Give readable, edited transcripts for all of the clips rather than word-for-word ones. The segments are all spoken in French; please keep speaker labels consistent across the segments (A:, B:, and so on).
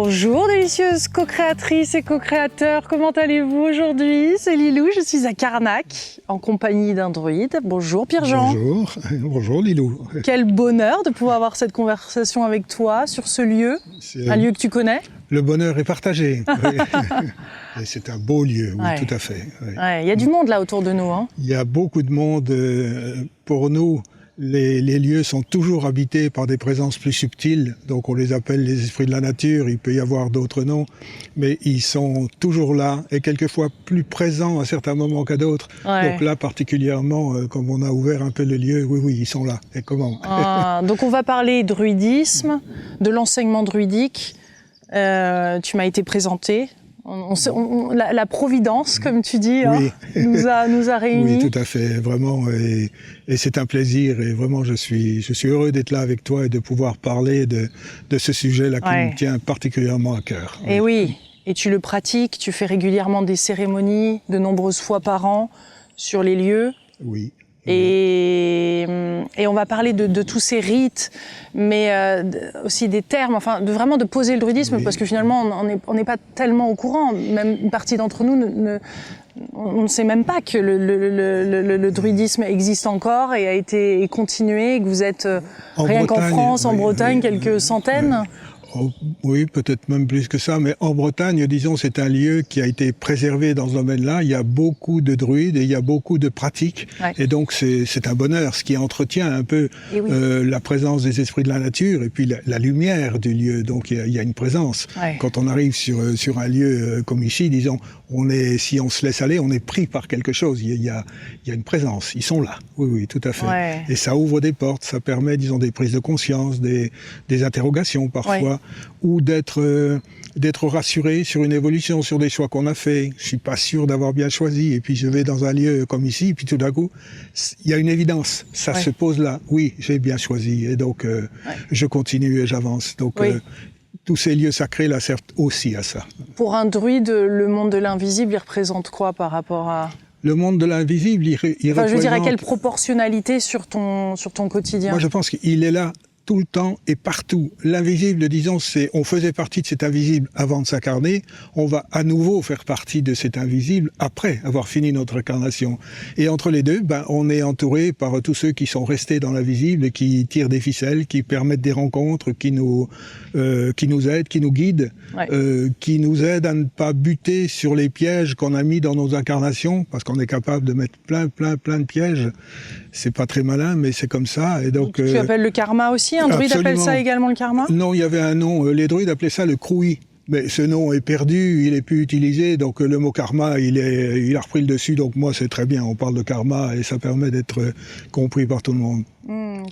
A: Bonjour délicieuse co-créatrice et co-créateur, comment allez-vous aujourd'hui? C'est Lilou, je suis à Carnac, en compagnie d'un druide. Bonjour Pierre-Jean.
B: Bonjour, bonjour Lilou.
A: Quel bonheur de pouvoir avoir cette conversation avec toi sur ce lieu, un lieu que tu connais.
B: Le bonheur est partagé. Oui. C'est un beau lieu, oui,
A: Ouais.
B: tout à fait. Oui.
A: Ouais, y a du monde là autour de nous. Hein.
B: Il y a beaucoup de monde. Pour nous, les lieux sont toujours habités par des présences plus subtiles. Donc on les appelle les esprits de la nature. Il peut y avoir d'autres noms. Mais ils sont toujours là et quelquefois plus présents à certains moments qu'à d'autres.
A: Ouais.
B: Donc là, particulièrement, comme on a ouvert un peu le lieu, oui, ils sont là. Et comment?
A: Donc on va parler druidisme, de l'enseignement druidique. Tu m'as été présenté. La providence, comme tu dis,
B: Oui.
A: hein, nous a réunis.
B: Oui, tout à fait, vraiment, et c'est un plaisir, et vraiment je suis heureux d'être là avec toi et de pouvoir parler de ce sujet-là qui
A: Ouais.
B: me tient particulièrement à cœur.
A: Et oui, et tu le pratiques, tu fais régulièrement des cérémonies, de nombreuses fois par an, sur les lieux.
B: Oui.
A: Et on va parler de tous ces rites, mais aussi des termes, enfin, vraiment de poser le druidisme,
B: Oui.
A: parce que finalement, on n'est pas tellement au courant. Même une partie d'entre nous on ne sait même pas que le druidisme existe encore et a été continué, et que vous êtes rien qu'en
B: Bretagne,
A: France, en
B: oui,
A: Bretagne,
B: oui,
A: quelques centaines.
B: Oh, oui, peut-être même plus que ça, mais en Bretagne, disons, c'est un lieu qui a été préservé dans ce domaine-là. Il y a beaucoup de druides et il y a beaucoup de pratiques.
A: Ouais.
B: Et donc, c'est un bonheur, ce qui entretient un peu
A: Et oui.
B: la présence des esprits de la nature et puis la lumière du lieu. Donc, il y a une présence.
A: Ouais.
B: Quand on arrive sur un lieu comme ici, disons, si on se laisse aller, on est pris par quelque chose. Il y a une présence. Ils sont là. Oui, oui, tout à fait.
A: Ouais.
B: Et ça ouvre des portes, ça permet, disons, des prises de conscience, des interrogations parfois.
A: Ouais.
B: Ou d'être rassuré sur une évolution, sur des choix qu'on a fait. Je suis pas sûr d'avoir bien choisi, et puis je vais dans un lieu comme ici, et puis tout d'un coup, il y a une évidence. Ça
A: Ouais.
B: se pose là. Oui, j'ai bien choisi, et donc je continue et j'avance. Donc
A: Oui.
B: tous ces lieux sacrés là servent aussi à ça.
A: Pour un druide, le monde de l'invisible, il représente quoi par rapport à...
B: Le monde de l'invisible, il
A: Enfin, je veux dire, à
B: représente-
A: quelle proportionnalité sur ton quotidien?
B: Moi, je pense qu'il est là tout le temps et partout. L'invisible, disons, on faisait partie de cet invisible avant de s'incarner. On va à nouveau faire partie de cet invisible après avoir fini notre incarnation. Et entre les deux, on est entouré par tous ceux qui sont restés dans l'invisible et qui tirent des ficelles, qui permettent des rencontres, qui nous aident, qui nous guident,
A: Ouais.
B: qui nous aident à ne pas buter sur les pièges qu'on a mis dans nos incarnations, parce qu'on est capable de mettre plein de pièges. C'est pas très malin, mais c'est comme ça. Et donc,
A: Tu appelles le karma aussi? Un druide appelle
B: absolument.
A: ça également le karma?
B: non, il y avait un nom. Les druides appelaient ça le kroui. Mais ce nom est perdu, il est plus utilisé. Donc le mot karma, il a repris le dessus. Donc moi, c'est très bien. On parle de karma et ça permet d'être compris par tout le monde.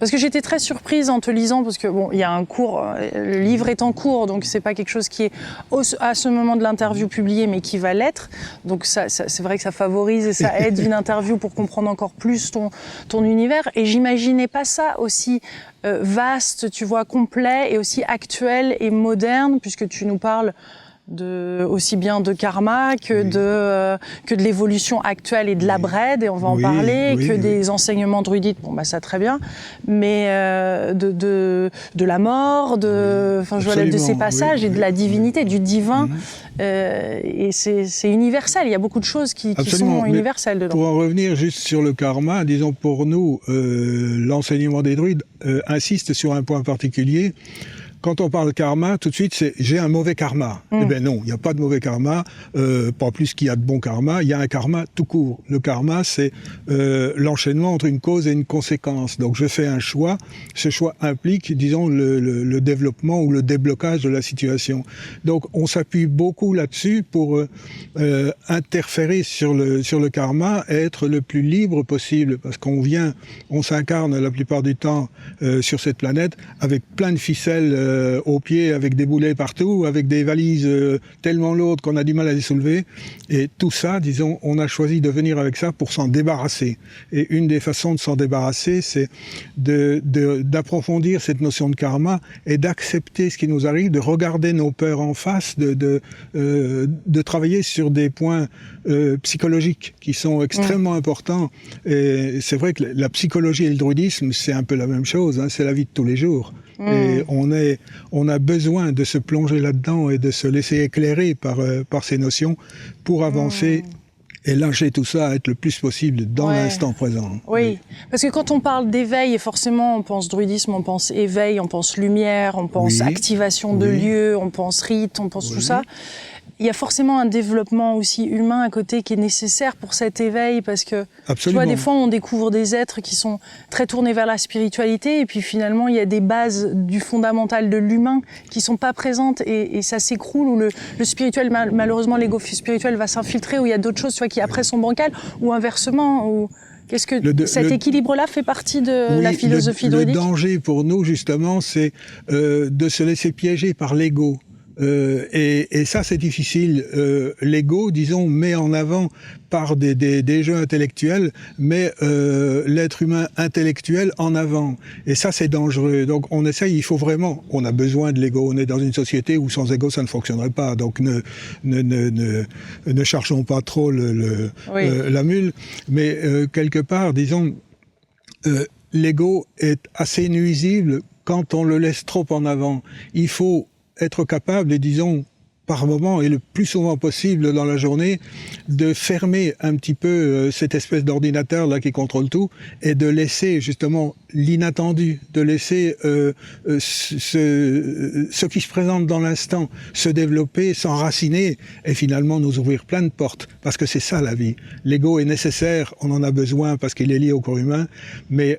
A: Parce que j'étais très surprise en te lisant, parce que bon, il y a un cours, le livre est en cours, donc c'est pas quelque chose qui est à ce moment de l'interview publié, mais qui va l'être. Donc ça, c'est vrai que ça favorise et ça aide une interview pour comprendre encore plus ton univers. Et j'imaginais pas ça aussi vaste, tu vois, complet et aussi actuel et moderne, puisque tu nous parles aussi bien de karma que de l'évolution actuelle et de la brède, et on va en
B: Oui,
A: parler,
B: oui,
A: que
B: oui.
A: des enseignements druidiques, ça très bien, mais de la mort, de
B: Absolument,
A: ces passages,
B: oui,
A: et de la
B: oui,
A: divinité, du divin, et c'est universel. Il y a beaucoup de choses qui
B: Absolument,
A: sont
B: mais
A: universelles dedans.
B: Pour en revenir juste sur le karma, disons pour nous, l'enseignement des druides insiste sur un point particulier. Quand on parle karma, tout de suite, c'est j'ai un mauvais karma. Eh bien non, il n'y a pas de mauvais karma, pas plus qu'il y a de bon karma, il y a un karma tout court. Le karma, c'est l'enchaînement entre une cause et une conséquence. Donc je fais un choix, ce choix implique, disons, le développement ou le déblocage de la situation. Donc on s'appuie beaucoup là-dessus pour interférer sur le karma, être le plus libre possible, parce on s'incarne la plupart du temps sur cette planète avec plein de ficelles aux pieds, avec des boulets partout, avec des valises tellement lourdes qu'on a du mal à les soulever. Et tout ça, disons, on a choisi de venir avec ça pour s'en débarrasser. Et une des façons de s'en débarrasser, c'est d'approfondir cette notion de karma et d'accepter ce qui nous arrive, de regarder nos peurs en face, de travailler sur des points psychologiques qui sont extrêmement importants. Et c'est vrai que la psychologie et le druidisme, c'est un peu la même chose, hein, c'est la vie de tous les jours. Et on a besoin de se plonger là-dedans et de se laisser éclairer par ces notions pour avancer et lâcher tout ça à être le plus possible dans l'instant présent.
A: Oui, parce que quand on parle d'éveil, et forcément on pense druidisme, on pense éveil, on pense lumière, on pense activation de lieux, on pense rite, on pense tout ça. Il y a forcément un développement aussi humain à côté qui est nécessaire pour cet éveil, parce que tu vois, des fois on découvre des êtres qui sont très tournés vers la spiritualité, et puis finalement il y a des bases du fondamental de l'humain qui sont pas présentes, et ça s'écroule, où le spirituel, malheureusement l'ego spirituel va s'infiltrer, où il y a d'autres choses, tu vois, qui après sont bancales, ou inversement, ou... Qu'est-ce que cet équilibre-là fait partie de la philosophie druidique ?
B: Le danger pour nous, justement, c'est de se laisser piéger par l'ego. Et ça, c'est difficile. L'ego, disons, met en avant par des jeux intellectuels, mais l'être humain intellectuel en avant. Et ça, c'est dangereux. Donc, on essaye, il faut vraiment, on a besoin de l'ego. On est dans une société où sans ego, ça ne fonctionnerait pas. Donc, ne cherchons pas trop la mule. Mais quelque part, disons, l'ego est assez nuisible quand on le laisse trop en avant. Il faut être capable, et disons par moment et le plus souvent possible dans la journée, de fermer un petit peu cette espèce d'ordinateur là qui contrôle tout, et de laisser justement l'inattendu, de laisser ce qui se présente dans l'instant se développer, s'enraciner, et finalement nous ouvrir plein de portes, parce que c'est ça la vie. L'ego est nécessaire, on en a besoin parce qu'il est lié au corps humain, mais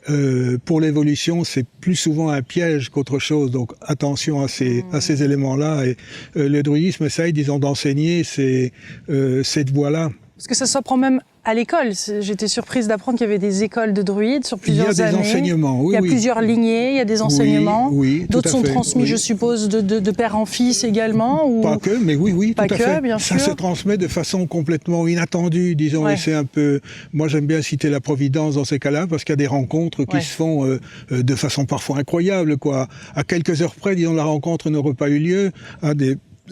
B: pour l'évolution c'est plus souvent un piège qu'autre chose, donc attention à ces éléments-là, et le druidisme essaye, disons, d'enseigner cette voie-là.
A: Parce que ça s'apprend même à l'école. J'étais surprise d'apprendre qu'il y avait des écoles de druides sur plusieurs années.
B: Il y a des enseignements, oui.
A: Il y a plusieurs lignées, il y a des enseignements.
B: Oui,
A: d'autres sont transmis, je suppose, de père en fils également. Ou...
B: Pas que, mais oui,
A: pas
B: tout à
A: que,
B: fait.
A: Bien sûr.
B: Ça se transmet de façon complètement inattendue, disons. Et c'est un peu... Moi, j'aime bien citer la Providence dans ces cas-là, parce qu'il y a des rencontres qui se font de façon parfois incroyable, quoi. À quelques heures près, disons, la rencontre n'aurait pas eu lieu.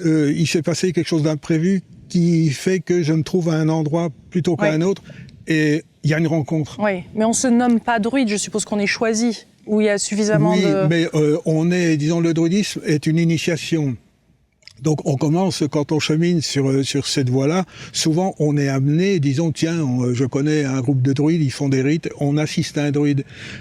B: Il s'est passé quelque chose d'imprévu qui fait que je me trouve à un endroit plutôt qu'à un autre, et il y a une rencontre.
A: Oui, mais on se nomme pas druide, je suppose qu'on est choisi, où il y a suffisamment de...
B: Oui, mais on est, disons, le druidisme est une initiation. Donc on commence, quand on chemine sur cette voie-là, souvent on est amené, disons, tiens, je connais un groupe de druides, ils font des rites, on assiste à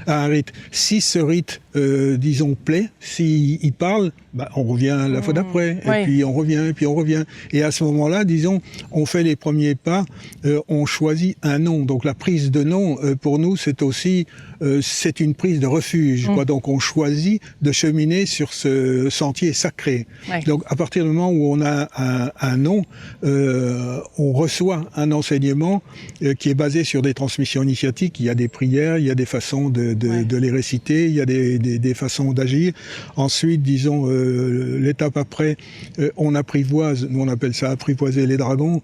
B: un rite. Si ce rite, disons, plaît, s'il parle, on revient la fois d'après, et puis on revient. Et à ce moment-là, disons, on fait les premiers pas, on choisit un nom. Donc la prise de nom, pour nous, c'est aussi, c'est une prise de refuge, quoi. Donc on choisit de cheminer sur ce sentier sacré. Donc à partir du moment où on a un nom, on reçoit un enseignement qui est basé sur des transmissions initiatiques. Il y a des prières, il y a des façons de les réciter, il y a des façons d'agir. Ensuite, disons, l'étape après, on apprivoise, nous on appelle ça apprivoiser les dragons,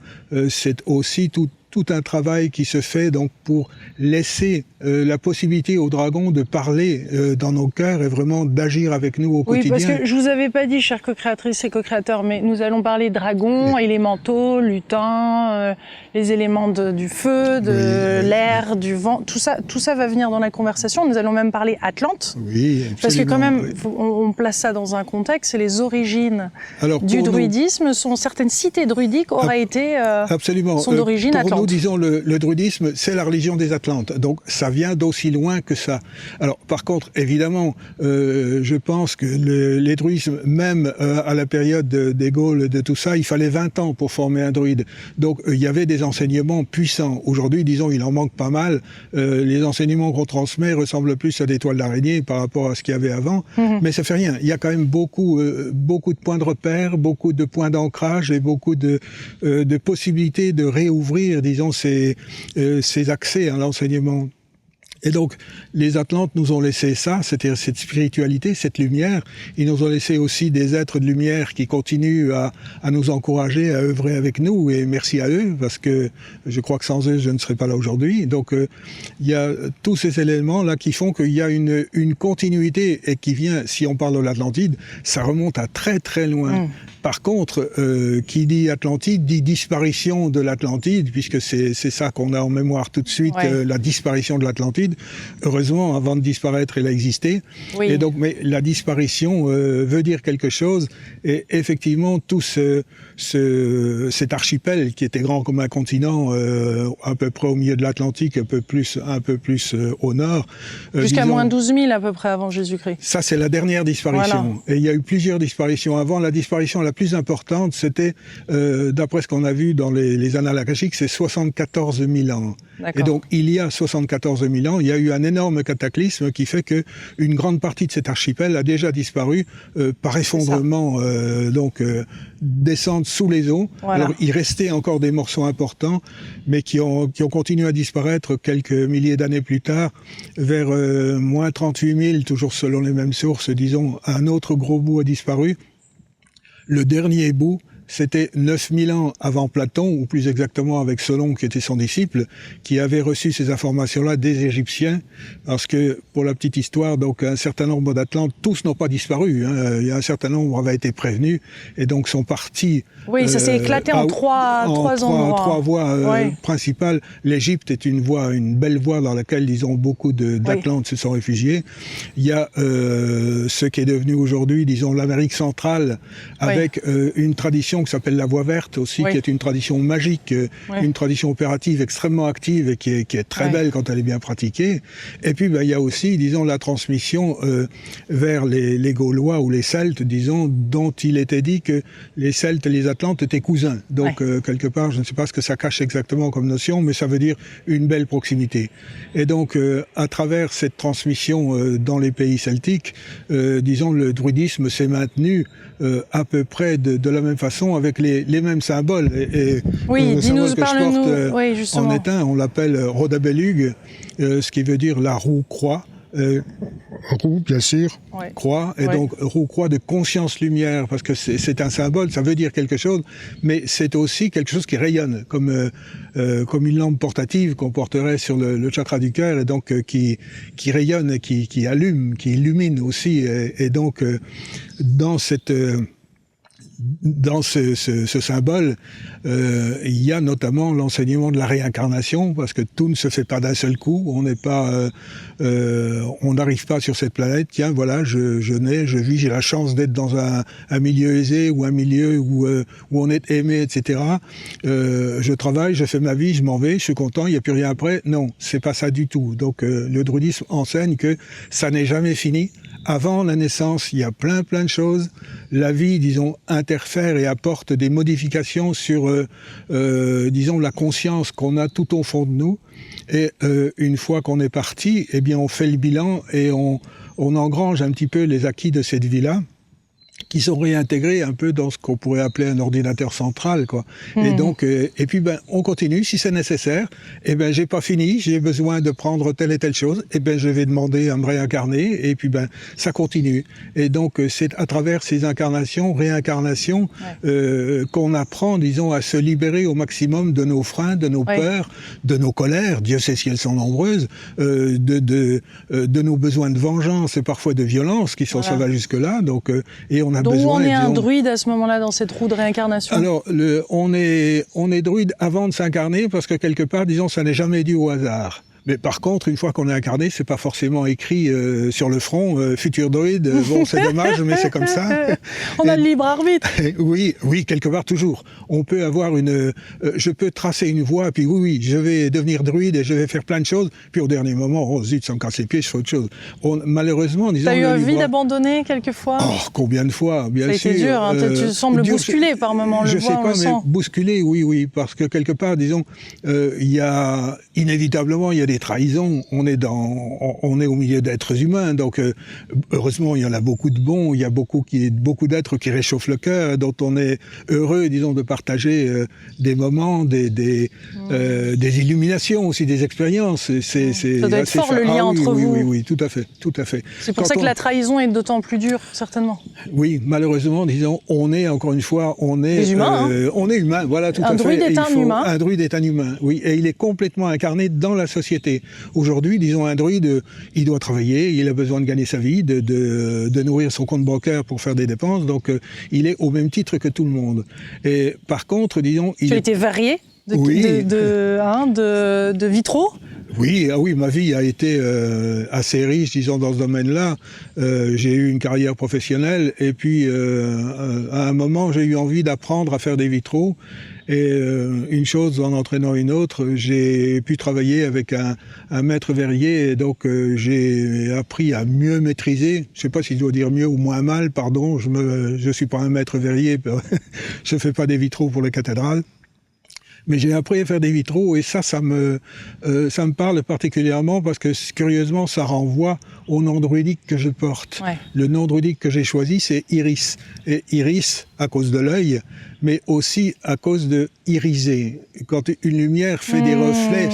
B: c'est aussi tout un travail qui se fait donc pour laisser la possibilité aux dragons de parler dans nos cœurs et vraiment d'agir avec nous au quotidien.
A: Oui, parce que je vous avais pas dit, chères co-créatrices et co-créateurs, mais nous allons parler dragons, élémentaux, lutins, les éléments du feu, de l'air, du vent, tout ça va venir dans la conversation. Nous allons même parler Atlante.
B: Oui, absolument.
A: Parce que quand même, on place ça dans un contexte, c'est les origines du druidisme, certaines cités druidiques auraient été, sont d'origine Atlante.
B: Nous, disons, le druidisme, c'est la religion des Atlantes. Donc, ça vient d'aussi loin que ça. Alors, par contre, évidemment, je pense que les druidismes, même à la période des Gaules, de tout ça, il fallait 20 ans pour former un druide. Donc, il y avait des enseignements puissants. Aujourd'hui, disons, il en manque pas mal. Les enseignements qu'on transmet ressemblent plus à des toiles d'araignée par rapport à ce qu'il y avait avant. Mais ça fait rien. Il y a quand même beaucoup de points de repère, beaucoup de points d'ancrage et beaucoup de possibilités de réouvrir, disons, ces accès à l'enseignement. Et donc, les Atlantes nous ont laissé ça, c'est-à-dire cette spiritualité, cette lumière. Ils nous ont laissé aussi des êtres de lumière qui continuent à nous encourager, à œuvrer avec nous. Et merci à eux, parce que je crois que sans eux, je ne serais pas là aujourd'hui. Donc, il y a tous ces éléments-là qui font qu'il y a une continuité et qui vient, si on parle de l'Atlantide, ça remonte à très très loin. Par contre, qui dit Atlantide dit disparition de l'Atlantide, puisque c'est ça qu'on a en mémoire tout de suite, la disparition de l'Atlantide. Heureusement, avant de disparaître, elle a existé. Oui. Et donc, mais la disparition veut dire quelque chose. Et effectivement, tout cet archipel qui était grand comme un continent, à peu près au milieu de l'Atlantique, un peu plus au nord.
A: Jusqu'à moins 12 000 à peu près avant Jésus-Christ.
B: Ça, c'est la dernière disparition. Voilà. Et il y a eu plusieurs disparitions avant. La disparition la plus importante, c'était, d'après ce qu'on a vu dans les annales akashiques, c'est 74 000 ans. Et donc, il y a 74 000 ans, il y a eu un énorme cataclysme qui fait que une grande partie de cet archipel a déjà disparu par effondrement, descendre sous les eaux. Voilà. Alors, il restait encore des morceaux importants, mais qui ont continué à disparaître quelques milliers d'années plus tard, vers moins 38 000, toujours selon les mêmes sources, disons, un autre gros bout a disparu. Le dernier bout, c'était 9000 ans avant Platon, ou plus exactement avec Solon, qui était son disciple, qui avait reçu ces informations-là des Égyptiens, parce que, pour la petite histoire, donc un certain nombre d'Atlantes, tous n'ont pas disparu, hein, il y a un certain nombre avaient été prévenus, et donc sont partis...
A: Oui, ça s'est éclaté en trois endroits.
B: Trois voies principales. L'Égypte est une belle voie dans laquelle, disons, beaucoup d'Atlantes se sont réfugiés. Il y a ce qui est devenu aujourd'hui, disons, l'Amérique centrale, avec une tradition qui s'appelle la Voie verte aussi, qui est une tradition magique, une tradition opérative extrêmement active et qui est très belle quand elle est bien pratiquée. Et puis, il y a aussi, disons, la transmission vers les Gaulois ou les Celtes, disons, dont il était dit que les Celtes et les Atlantes étaient cousins. Donc, quelque part, je ne sais pas ce que ça cache exactement comme notion, mais ça veut dire une belle proximité. Et donc, à travers cette transmission dans les pays celtiques, disons, le druidisme s'est maintenu à peu près de la même façon, avec les mêmes symboles. Et le symbole que je porte en est un, on l'appelle Rodabellug, ce qui veut dire la roue-croix. Roue, bien sûr, croix, et donc roue-croix de conscience-lumière, parce que c'est un symbole, ça veut dire quelque chose, mais c'est aussi quelque chose qui rayonne, comme une lampe portative qu'on porterait sur le chakra du cœur, et donc qui rayonne, qui allume, qui illumine aussi, et donc dans ce symbole, il y a notamment l'enseignement de la réincarnation, parce que tout ne se fait pas d'un seul coup. On n'est pas, on n'arrive pas sur cette planète. Tiens, voilà, je nais, je vis, j'ai la chance d'être dans un milieu aisé ou un milieu où on est aimé, etc. Je travaille, je fais ma vie, je m'en vais, je suis content, il n'y a plus rien après. Non, c'est pas ça du tout. Donc le druidisme enseigne que ça n'est jamais fini. Avant la naissance, il y a plein de choses. La vie, disons, interfère et apporte des modifications sur, disons, la conscience qu'on a tout au fond de nous. Et une fois qu'on est parti, eh bien, on fait le bilan et on engrange un petit peu les acquis de cette vie-là, qui sont réintégrés un peu dans ce qu'on pourrait appeler un ordinateur central, quoi. Et donc, et puis on continue si c'est nécessaire. J'ai pas fini, j'ai besoin de prendre telle et telle chose. Je vais demander à me réincarner. Et puis ça continue. Et donc c'est à travers ces réincarnations, qu'on apprend, disons, à se libérer au maximum de nos freins, de nos peurs, de nos colères. Dieu sait si elles sont nombreuses, de nos besoins de vengeance et parfois de violence qui sont ça va jusque là. Donc et on a
A: donc
B: besoin,
A: on est un druide à ce moment-là dans cette roue de réincarnation.
B: Alors on est druide avant de s'incarner, parce que quelque part, disons, ça n'est jamais dû au hasard. Mais par contre, une fois qu'on est incarné, c'est pas forcément écrit sur le front futur druide. Bon, c'est dommage, mais c'est comme ça.
A: On a le libre arbitre.
B: Oui, quelque part toujours. On peut avoir je peux tracer une voie, puis oui, je vais devenir druide et je vais faire plein de choses. Puis au dernier moment, oh zut, ça me casse les pieds, je fais autre chose. Malheureusement, disons.
A: T'as eu envie d'abandonner quelquefois?
B: Oh, combien de fois, bien sûr.
A: Ça a été dur. Hein, tu sembles bousculé par moments.
B: Je sais pas, mais bousculé, oui, parce que quelque part, disons, inévitablement, il y a des des trahisons, on est au milieu d'êtres humains, donc heureusement il y en a beaucoup de bons, il y a beaucoup d'êtres qui réchauffent le cœur, dont on est heureux, disons, de partager des moments, des illuminations aussi, des expériences.
A: Ça doit être fort le lien entre vous.
B: Oui, tout à fait, tout à fait.
A: C'est pour ça que la trahison est d'autant plus dure, certainement.
B: Oui, malheureusement, disons, on est encore une fois, on est
A: des humains.
B: On est humain, voilà, tout à fait.
A: Un druide est un humain.
B: Un druide est un humain, oui, et il est complètement incarné dans la société. Aujourd'hui, disons, un druide, il doit travailler, il a besoin de gagner sa vie, de nourrir son compte bancaire pour faire des dépenses, donc il est au même titre que tout le monde. Et par contre, disons...
A: Tu as été varié de vitraux?
B: Oui, ma vie a été assez riche, disons, dans ce domaine-là. J'ai eu une carrière professionnelle et puis à un moment, j'ai eu envie d'apprendre à faire des vitraux. Et une chose en entraînant une autre, j'ai pu travailler avec un maître verrier et donc j'ai appris à mieux maîtriser. Je sais pas si je dois dire mieux ou moins mal, pardon. Je suis pas un maître verrier, je fais pas des vitraux pour les cathédrales. Mais j'ai appris à faire des vitraux et ça me parle particulièrement parce que curieusement, ça renvoie au nom druidique que je porte. Ouais. Le nom druidique que j'ai choisi, c'est Iris. Et Iris, à cause de l'œil, mais aussi à cause de iriser. Quand une lumière fait des reflets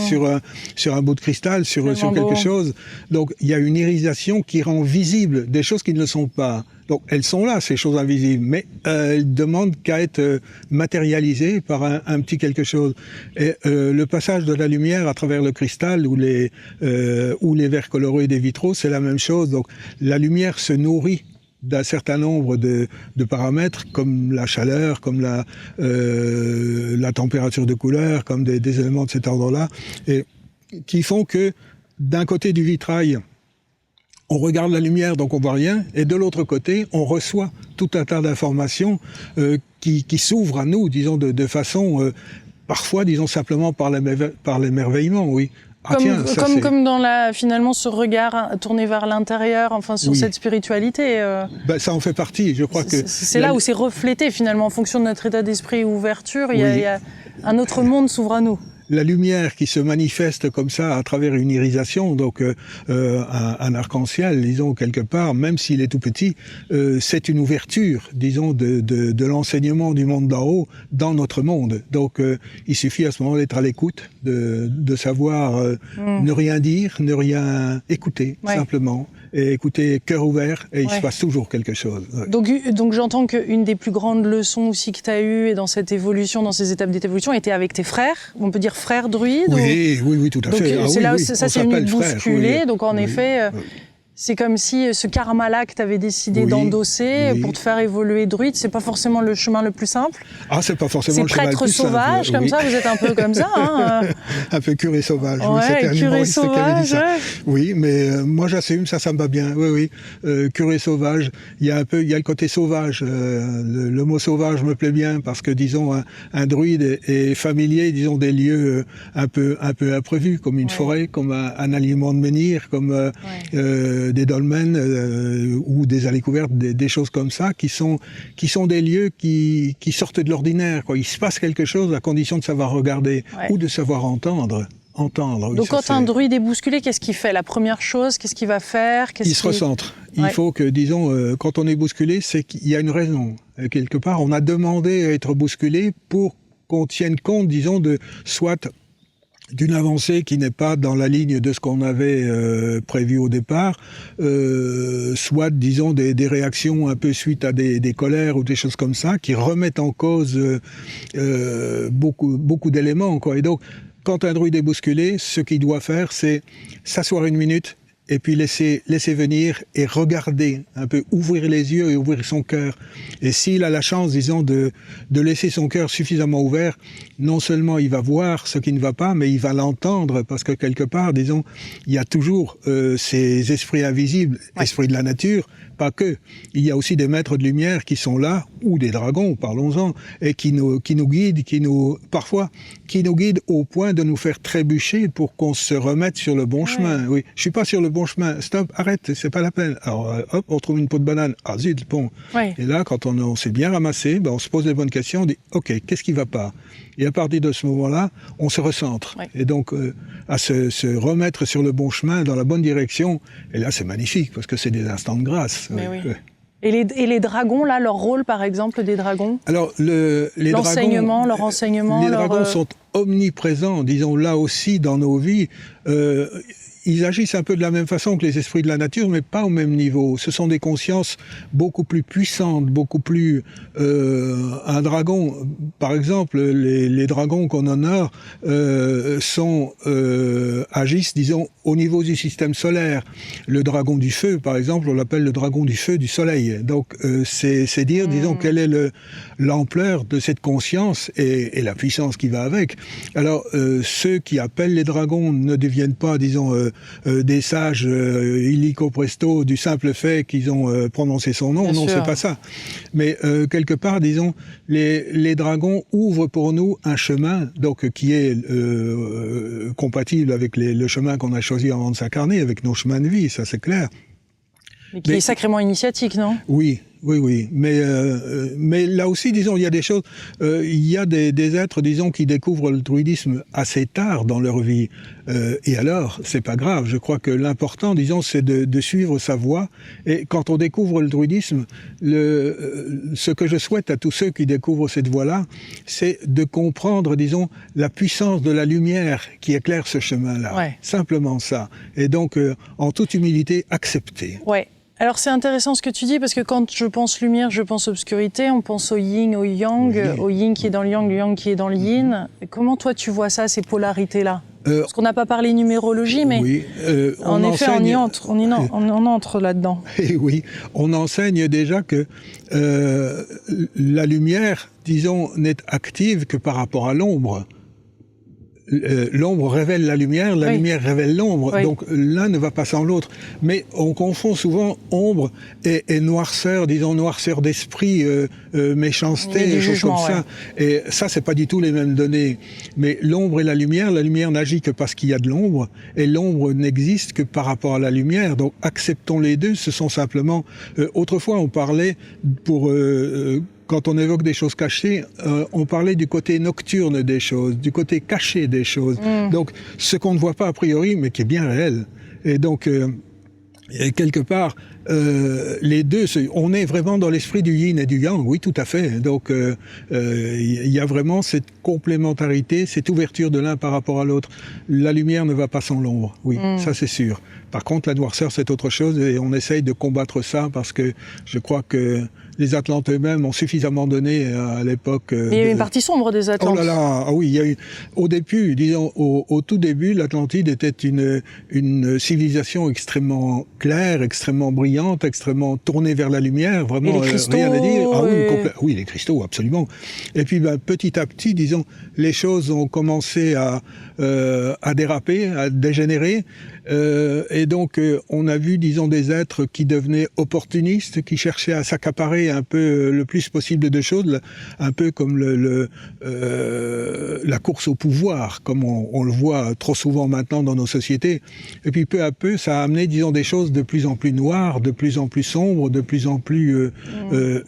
B: sur un bout de cristal, sur quelque chose, donc il y a une irisation qui rend visible des choses qui ne le sont pas. Donc elles sont là, ces choses invisibles, mais elles demandent qu'à être matérialisées par un petit quelque chose. Et le passage de la lumière à travers le cristal ou les verres colorés des vitraux, c'est la même chose. Donc la lumière se nourrit d'un certain nombre de paramètres, comme la chaleur, comme la température de couleur, comme des éléments de cet ordre-là, et qui font que d'un côté du vitrail, on regarde la lumière, donc on voit rien, et de l'autre côté, on reçoit tout un tas d'informations qui s'ouvrent à nous, disons, de façon, parfois, disons, simplement par l'émerveillement, oui.
A: Ah, comme dans finalement ce regard tourné vers l'intérieur, enfin sur cette spiritualité.
B: Ça en fait partie, je crois que...
A: C'est là où c'est reflété finalement, en fonction de notre état d'esprit et ouverture, il y a un autre monde s'ouvre à nous.
B: La lumière qui se manifeste comme ça à travers une irisation, donc un arc-en-ciel, disons, quelque part, même s'il est tout petit, c'est une ouverture, disons, de l'enseignement du monde d'en haut dans notre monde. Donc il suffit à ce moment d'être à l'écoute, de savoir ne rien dire, ne rien écouter, simplement. Et écouter cœur ouvert, et il se passe toujours quelque chose. Ouais.
A: Donc j'entends qu'une des plus grandes leçons aussi que tu as eues et dans cette évolution, dans ces étapes d'évolution, était avec tes frères. On peut dire frères druides.
B: Oui, tout à fait.
A: C'est là, ça c'est venu bousculer. Donc en effet, c'est comme si ce karma-là que tu avais décidé d'endosser pour te faire évoluer druide, c'est pas forcément le chemin le plus simple.
B: Ah, c'est pas forcément le chemin le plus simple.
A: C'est prêtre sauvage, comme ça, vous êtes un peu comme ça. Hein.
B: Un peu curé sauvage.
A: Ouais,
B: oui,
A: curé sauvage.
B: Oui, mais moi j'assume, ça me va bien. Oui. Curé sauvage, il y a le côté sauvage. Le mot sauvage me plaît bien parce que, disons, un druide est familier, disons, des lieux un peu imprévus, comme une forêt, comme un aliment de menhir, comme des dolmens ou des allées couvertes, des choses comme ça, qui sont des lieux qui sortent de l'ordinaire, quoi. Il se passe quelque chose à condition de savoir regarder ou de savoir entendre.
A: Donc quand un druide est bousculé, qu'est-ce qu'il fait? La première chose, qu'est-ce qu'il va faire?
B: Il se recentre. Il faut que, disons, quand on est bousculé, c'est qu'il y a une raison. Quelque part, on a demandé à être bousculé pour qu'on tienne compte, disons, soit d'une avancée qui n'est pas dans la ligne de ce qu'on avait prévu au départ, soit, disons, des réactions un peu suite à des colères ou des choses comme ça, qui remettent en cause beaucoup d'éléments, quoi. Et donc, quand un druide est bousculé, ce qu'il doit faire, c'est s'asseoir une minute et puis laisser venir et regarder, un peu ouvrir les yeux et ouvrir son cœur. Et s'il a la chance, disons, de laisser son cœur suffisamment ouvert, non seulement il va voir ce qui ne va pas, mais il va l'entendre, parce que quelque part, disons, il y a toujours ces esprits invisibles, esprits de la nature, pas que. Il y a aussi des maîtres de lumière qui sont là, ou des dragons, parlons-en, et qui nous guident, parfois, qui nous guident au point de nous faire trébucher pour qu'on se remette sur le bon chemin. Oui, je suis pas sur le bon chemin. Stop, arrête, c'est pas la peine. Alors, hop, on trouve une peau de banane. Ah zut, bon.
A: Ouais.
B: Et là, quand on s'est bien ramassé, on se pose les bonnes questions, on dit, OK, qu'est-ce qui va pas? Et à partir de ce moment-là, on se recentre.
A: Ouais.
B: Et donc, à se remettre sur le bon chemin, dans la bonne direction. Et là, c'est magnifique, parce que c'est des instants de grâce.
A: Mais oui. Et les dragons, là, leur rôle, par exemple, des dragons?
B: Alors,
A: l'enseignement, leur enseignement,
B: les dragons sont omniprésents, disons, là aussi, dans nos vies. Ils agissent un peu de la même façon que les esprits de la nature, mais pas au même niveau. Ce sont des consciences beaucoup plus puissantes, beaucoup plus... un dragon, par exemple, les dragons qu'on honore agissent, disons, au niveau du système solaire. Le dragon du feu, par exemple, on l'appelle le dragon du feu du soleil. Donc, c'est dire, disons, quelle est l'ampleur de cette conscience et la puissance qui va avec. Alors, ceux qui appellent les dragons ne deviennent pas, disons, des sages illico presto du simple fait qu'ils ont prononcé son nom. Non, c'est pas ça. Mais quelque part, disons, les dragons ouvrent pour nous un chemin, donc qui est compatible avec le chemin qu'on a choisi avant de s'incarner, avec nos chemins de vie, ça c'est clair.
A: Mais qui est sacrément initiatique, non?
B: Oui. Mais là aussi, disons, il y a des choses, il y a des êtres, disons, qui découvrent le druidisme assez tard dans leur vie. Et alors, c'est pas grave. Je crois que l'important, disons, c'est de suivre sa voie. Et quand on découvre le druidisme, ce que je souhaite à tous ceux qui découvrent cette voie-là, c'est de comprendre, disons, la puissance de la lumière qui éclaire ce chemin-là.
A: Ouais.
B: Simplement ça. Et donc, en toute humilité, accepter.
A: Ouais. Alors c'est intéressant ce que tu dis, parce que quand je pense lumière, je pense obscurité, on pense au yin, au yang, oui. Au yin qui est dans le yang qui est dans le yin. Comment toi tu vois ça, ces polarités-là? Parce qu'on n'a pas parlé numérologie, mais
B: oui,
A: en effet on entre là-dedans.
B: Et oui, on enseigne déjà que la lumière, disons, n'est active que par rapport à l'ombre. L'ombre révèle la lumière lumière révèle l'ombre, donc l'un ne va pas sans l'autre. Mais on confond souvent ombre et noirceur, disons noirceur d'esprit, méchanceté, des choses comme ça. Et ça, c'est pas du tout les mêmes données. Mais l'ombre et la lumière n'agit que parce qu'il y a de l'ombre, et l'ombre n'existe que par rapport à la lumière. Donc acceptons les deux, ce sont simplement... autrefois, on parlait pour... quand on évoque des choses cachées, on parlait du côté nocturne des choses, du côté caché des choses. Donc, ce qu'on ne voit pas a priori, mais qui est bien réel. Et donc, quelque part, les deux, on est vraiment dans l'esprit du yin et du yang, oui, tout à fait. Donc, il y a vraiment cette complémentarité, cette ouverture de l'un par rapport à l'autre. La lumière ne va pas sans l'ombre, oui, ça c'est sûr. Par contre, la noirceur, c'est autre chose, et on essaye de combattre ça, parce que je crois que les Atlantes eux-mêmes ont suffisamment donné à l'époque.
A: Il y a eu une partie sombre des Atlantes.
B: Oh là là, ah oui, il y a eu. Au début, disons, au tout début, l'Atlantide était une civilisation extrêmement claire, extrêmement brillante, extrêmement tournée vers la lumière, vraiment rien à dire. Ah oui, oui, les cristaux, absolument. Et puis, petit à petit, disons, les choses ont commencé à déraper, à dégénérer. Et donc, on a vu, disons, des êtres qui devenaient opportunistes, qui cherchaient à s'accaparer un peu le plus possible de choses, un peu comme la course au pouvoir, comme on le voit trop souvent maintenant dans nos sociétés. Et puis, peu à peu, ça a amené, disons, des choses de plus en plus noires, de plus en plus sombres, de plus en plus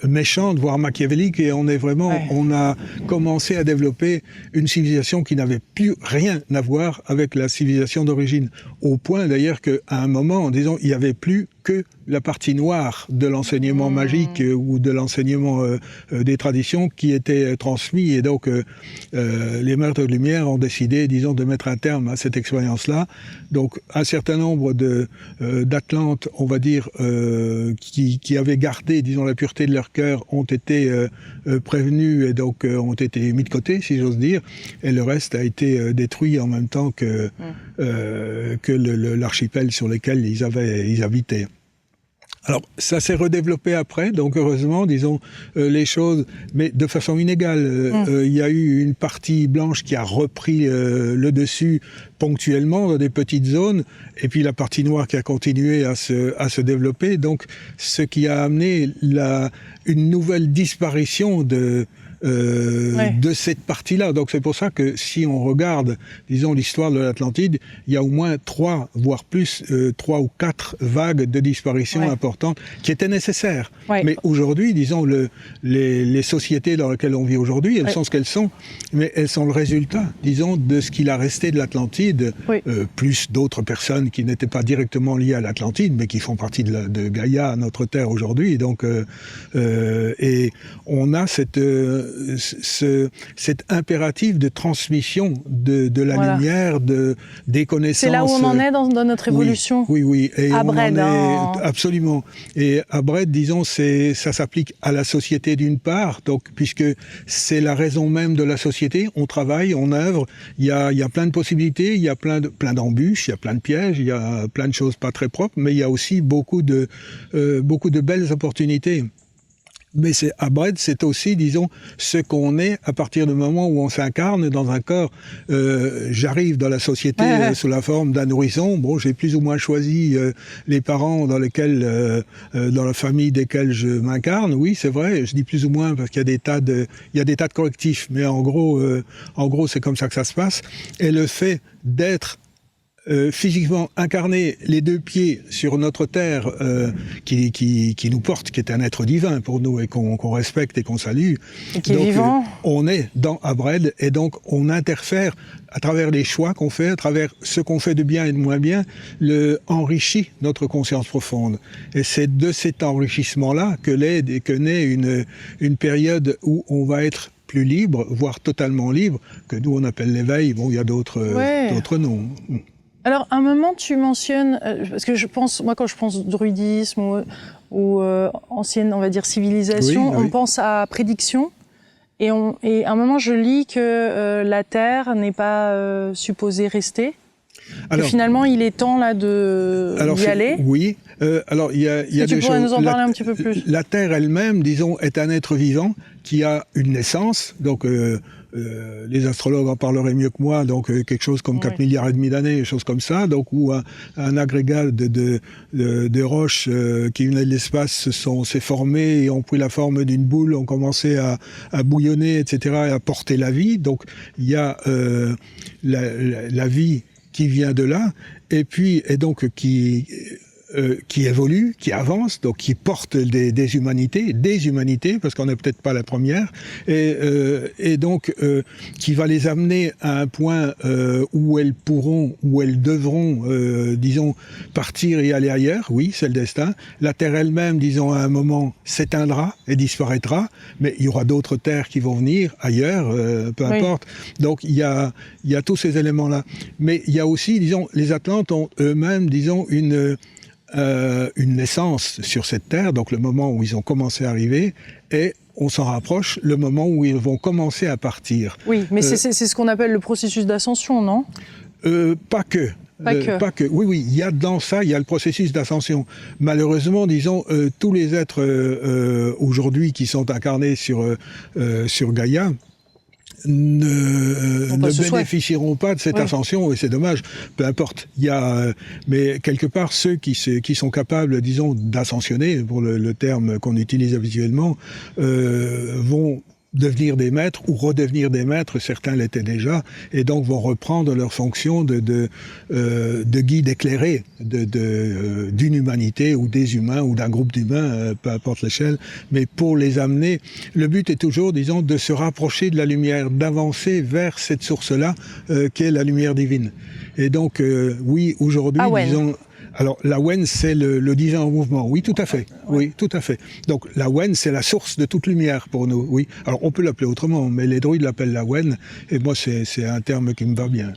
B: méchantes, voire machiavéliques. Et on a commencé à développer une civilisation qui n'avait plus rien à voir avec la civilisation d'origine. Au point d'ailleurs qu'à un moment, disons, il n'y avait plus que la partie noire de l'enseignement magique ou de l'enseignement des traditions qui était transmis. Et donc, les Maîtres de Lumière ont décidé, disons, de mettre un terme à cette expérience-là. Donc, un certain nombre d'Atlantes, on va dire, qui avaient gardé, disons, la pureté de leur cœur, ont été prévenus et donc ont été mis de côté, si j'ose dire. Et le reste a été détruit en même temps que l'archipel sur lequel ils habitaient. Alors, ça s'est redéveloppé après, donc heureusement, disons, les choses, mais de façon inégale. Il y a eu une partie blanche qui a repris le dessus ponctuellement dans des petites zones, et puis la partie noire qui a continué à se développer. Donc, ce qui a amené une nouvelle disparition de cette partie-là. Donc c'est pour ça que si on regarde, disons, l'histoire de l'Atlantide, il y a au moins 3, voire plus, 3 ou 4 vagues de disparition importantes qui étaient nécessaires. Mais aujourd'hui, disons, les sociétés dans lesquelles on vit aujourd'hui, elles sont ce qu'elles sont, mais elles sont le résultat, disons, de ce qu'il a resté de l'Atlantide, plus d'autres personnes qui n'étaient pas directement liées à l'Atlantide, mais qui font partie de Gaïa, notre Terre aujourd'hui. Donc, et on a cet impératif de transmission de la lumière, des connaissances.
A: C'est là où on en est dans notre évolution.
B: Oui. Et
A: à Brede,
B: absolument. Et à Brede, disons, ça s'applique à la société d'une part, donc puisque c'est la raison même de la société. On travaille, on œuvre. Il y a plein de possibilités, il y a plein d'embûches, il y a plein de pièges, il y a plein de choses pas très propres, mais il y a aussi beaucoup de belles opportunités. Mais à Brede, c'est aussi, disons, ce qu'on est à partir du moment où on s'incarne dans un corps. J'arrive dans la société sous la forme d'un nourrisson. Bon, j'ai plus ou moins choisi les parents dans lesquels, dans la famille desquels je m'incarne. Oui, c'est vrai. Je dis plus ou moins parce qu'il y a des tas de correctifs. Mais en gros, c'est comme ça que ça se passe. Et le fait d'être physiquement incarné, les 2 pieds sur notre terre qui nous porte, qui est un être divin pour nous et qu'on respecte et qu'on salue.
A: Et qui est vivant.
B: On est à Brede et donc on interfère à travers les choix qu'on fait, à travers ce qu'on fait de bien et de moins bien, enrichit notre conscience profonde. Et c'est de cet enrichissement-là que naît une période où on va être plus libre, voire totalement libre, que nous on appelle l'éveil. Bon, il y a d'autres noms.
A: Alors, à un moment, tu mentionnes, parce que moi, quand je pense druidisme ou ancienne, on va dire, civilisation, on pense à prédiction. Et à un moment, je lis que la Terre n'est pas supposée rester. Alors, que finalement, il est temps là d'y aller.
B: Oui. Alors, il y a des choses. Tu
A: pourrais nous en parler un petit peu plus.
B: La Terre elle-même, disons, est un être vivant qui a une naissance. Donc, les astrologues en parleraient mieux que moi. Donc, quelque chose comme 4 milliards et demi d'années, des choses comme ça. Donc, où un agrégat de roches qui venaient de l'espace s'est formé et ont pris la forme d'une boule, ont commencé à bouillonner, etc., et à porter la vie. Donc, il y a la vie qui vient de là, et donc qui évolue, qui avance, donc qui porte des humanités, parce qu'on n'est peut-être pas la première, et donc qui va les amener à un point où elles devront, disons, partir et aller ailleurs. Oui, c'est le destin. La Terre elle-même, disons, à un moment, s'éteindra et disparaîtra, mais il y aura d'autres terres qui vont venir ailleurs, peu importe. Donc il y a tous ces éléments-là. Mais il y a aussi, disons, les Atlantes ont eux-mêmes, disons, une naissance sur cette terre, donc le moment où ils ont commencé à arriver, et on s'en rapproche, le moment où ils vont commencer à partir.
A: Oui, mais c'est ce qu'on appelle le processus d'ascension, non ?
B: Pas que. Pas que. Oui, il y a dans ça, il y a le processus d'ascension. Malheureusement, disons, tous les êtres aujourd'hui qui sont incarnés sur Gaïa, ne bénéficieront pas de cette ascension, et c'est dommage. Peu importe. Mais quelque part, ceux qui sont capables, disons, d'ascensionner, pour le terme qu'on utilise habituellement, vont devenir des maîtres ou redevenir des maîtres, certains l'étaient déjà, et donc vont reprendre leur fonction de guide éclairé d'une humanité ou des humains ou d'un groupe d'humains, peu importe l'échelle, mais pour les amener, le but est toujours, disons, de se rapprocher de la lumière, d'avancer vers cette source-là, qu'est la lumière divine. Et donc, oui, aujourd'hui, disons... Alors, la Wen, c'est le divin en mouvement. Oui, tout à fait. Oui, tout à fait. Donc, la Wen, c'est la source de toute lumière pour nous. Oui. Alors, on peut l'appeler autrement, mais les druides l'appellent la Wen. Et moi, c'est un terme qui me va bien.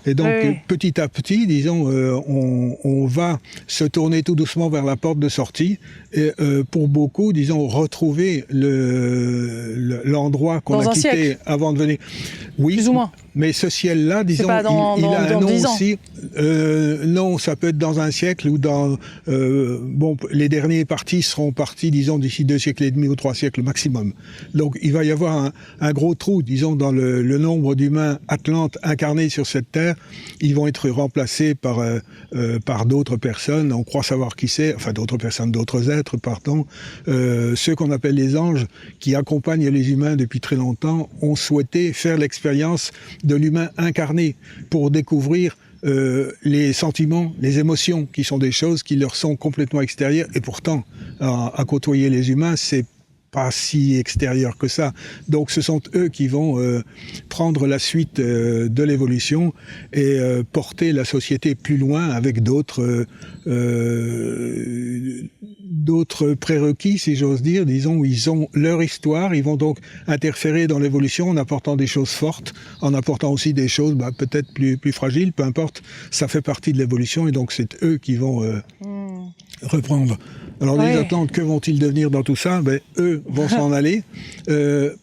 B: Et donc, petit à petit, disons, on va se tourner tout doucement vers la porte de sortie. Et pour beaucoup, disons, retrouver l'endroit qu'on a quitté avant de venir. Oui.
A: Plus ou moins.
B: Mais ce ciel-là, disons, il a un nom aussi. Non, ça peut être dans un siècle ou dans bon, les derniers partis seront partis, disons, d'ici 2 siècles et demi ou 3 siècles maximum. Donc, il va y avoir un gros trou, disons, dans le nombre d'humains atlantes incarnés sur cette terre. Ils vont être remplacés par d'autres personnes. On croit savoir qui c'est, enfin, d'autres personnes, d'autres êtres, pardon. Ceux qu'on appelle les anges, qui accompagnent les humains depuis très longtemps, ont souhaité faire l'expérience de l'humain incarné pour découvrir les sentiments, les émotions, qui sont des choses qui leur sont complètement extérieures. Et pourtant, à côtoyer les humains, c'est pas si extérieur que ça. Donc ce sont eux qui vont prendre la suite de l'évolution et porter la société plus loin avec d'autres prérequis, si j'ose dire. Disons, ils ont leur histoire, ils vont donc interférer dans l'évolution en apportant des choses fortes, en apportant aussi des choses peut-être plus fragiles, peu importe, ça fait partie de l'évolution et donc c'est eux qui vont reprendre. Alors les Atlantes, que vont-ils devenir dans tout ça? Eux vont s'en aller.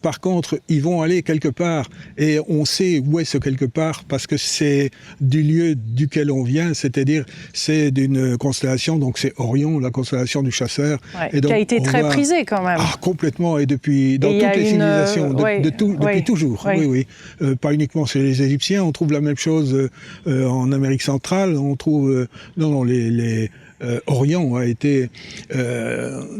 B: Par contre, ils vont aller quelque part et on sait où est ce quelque part parce que c'est du lieu duquel on vient, c'est-à-dire c'est d'une constellation, donc c'est Orion, la constellation du chasseur.
A: Et donc, qui a été très prisée quand même.
B: Ah, complètement, et depuis dans toutes les civilisations, depuis toujours. Oui. Pas uniquement chez les Égyptiens, on trouve la même chose en Amérique centrale, on trouve Orion a été...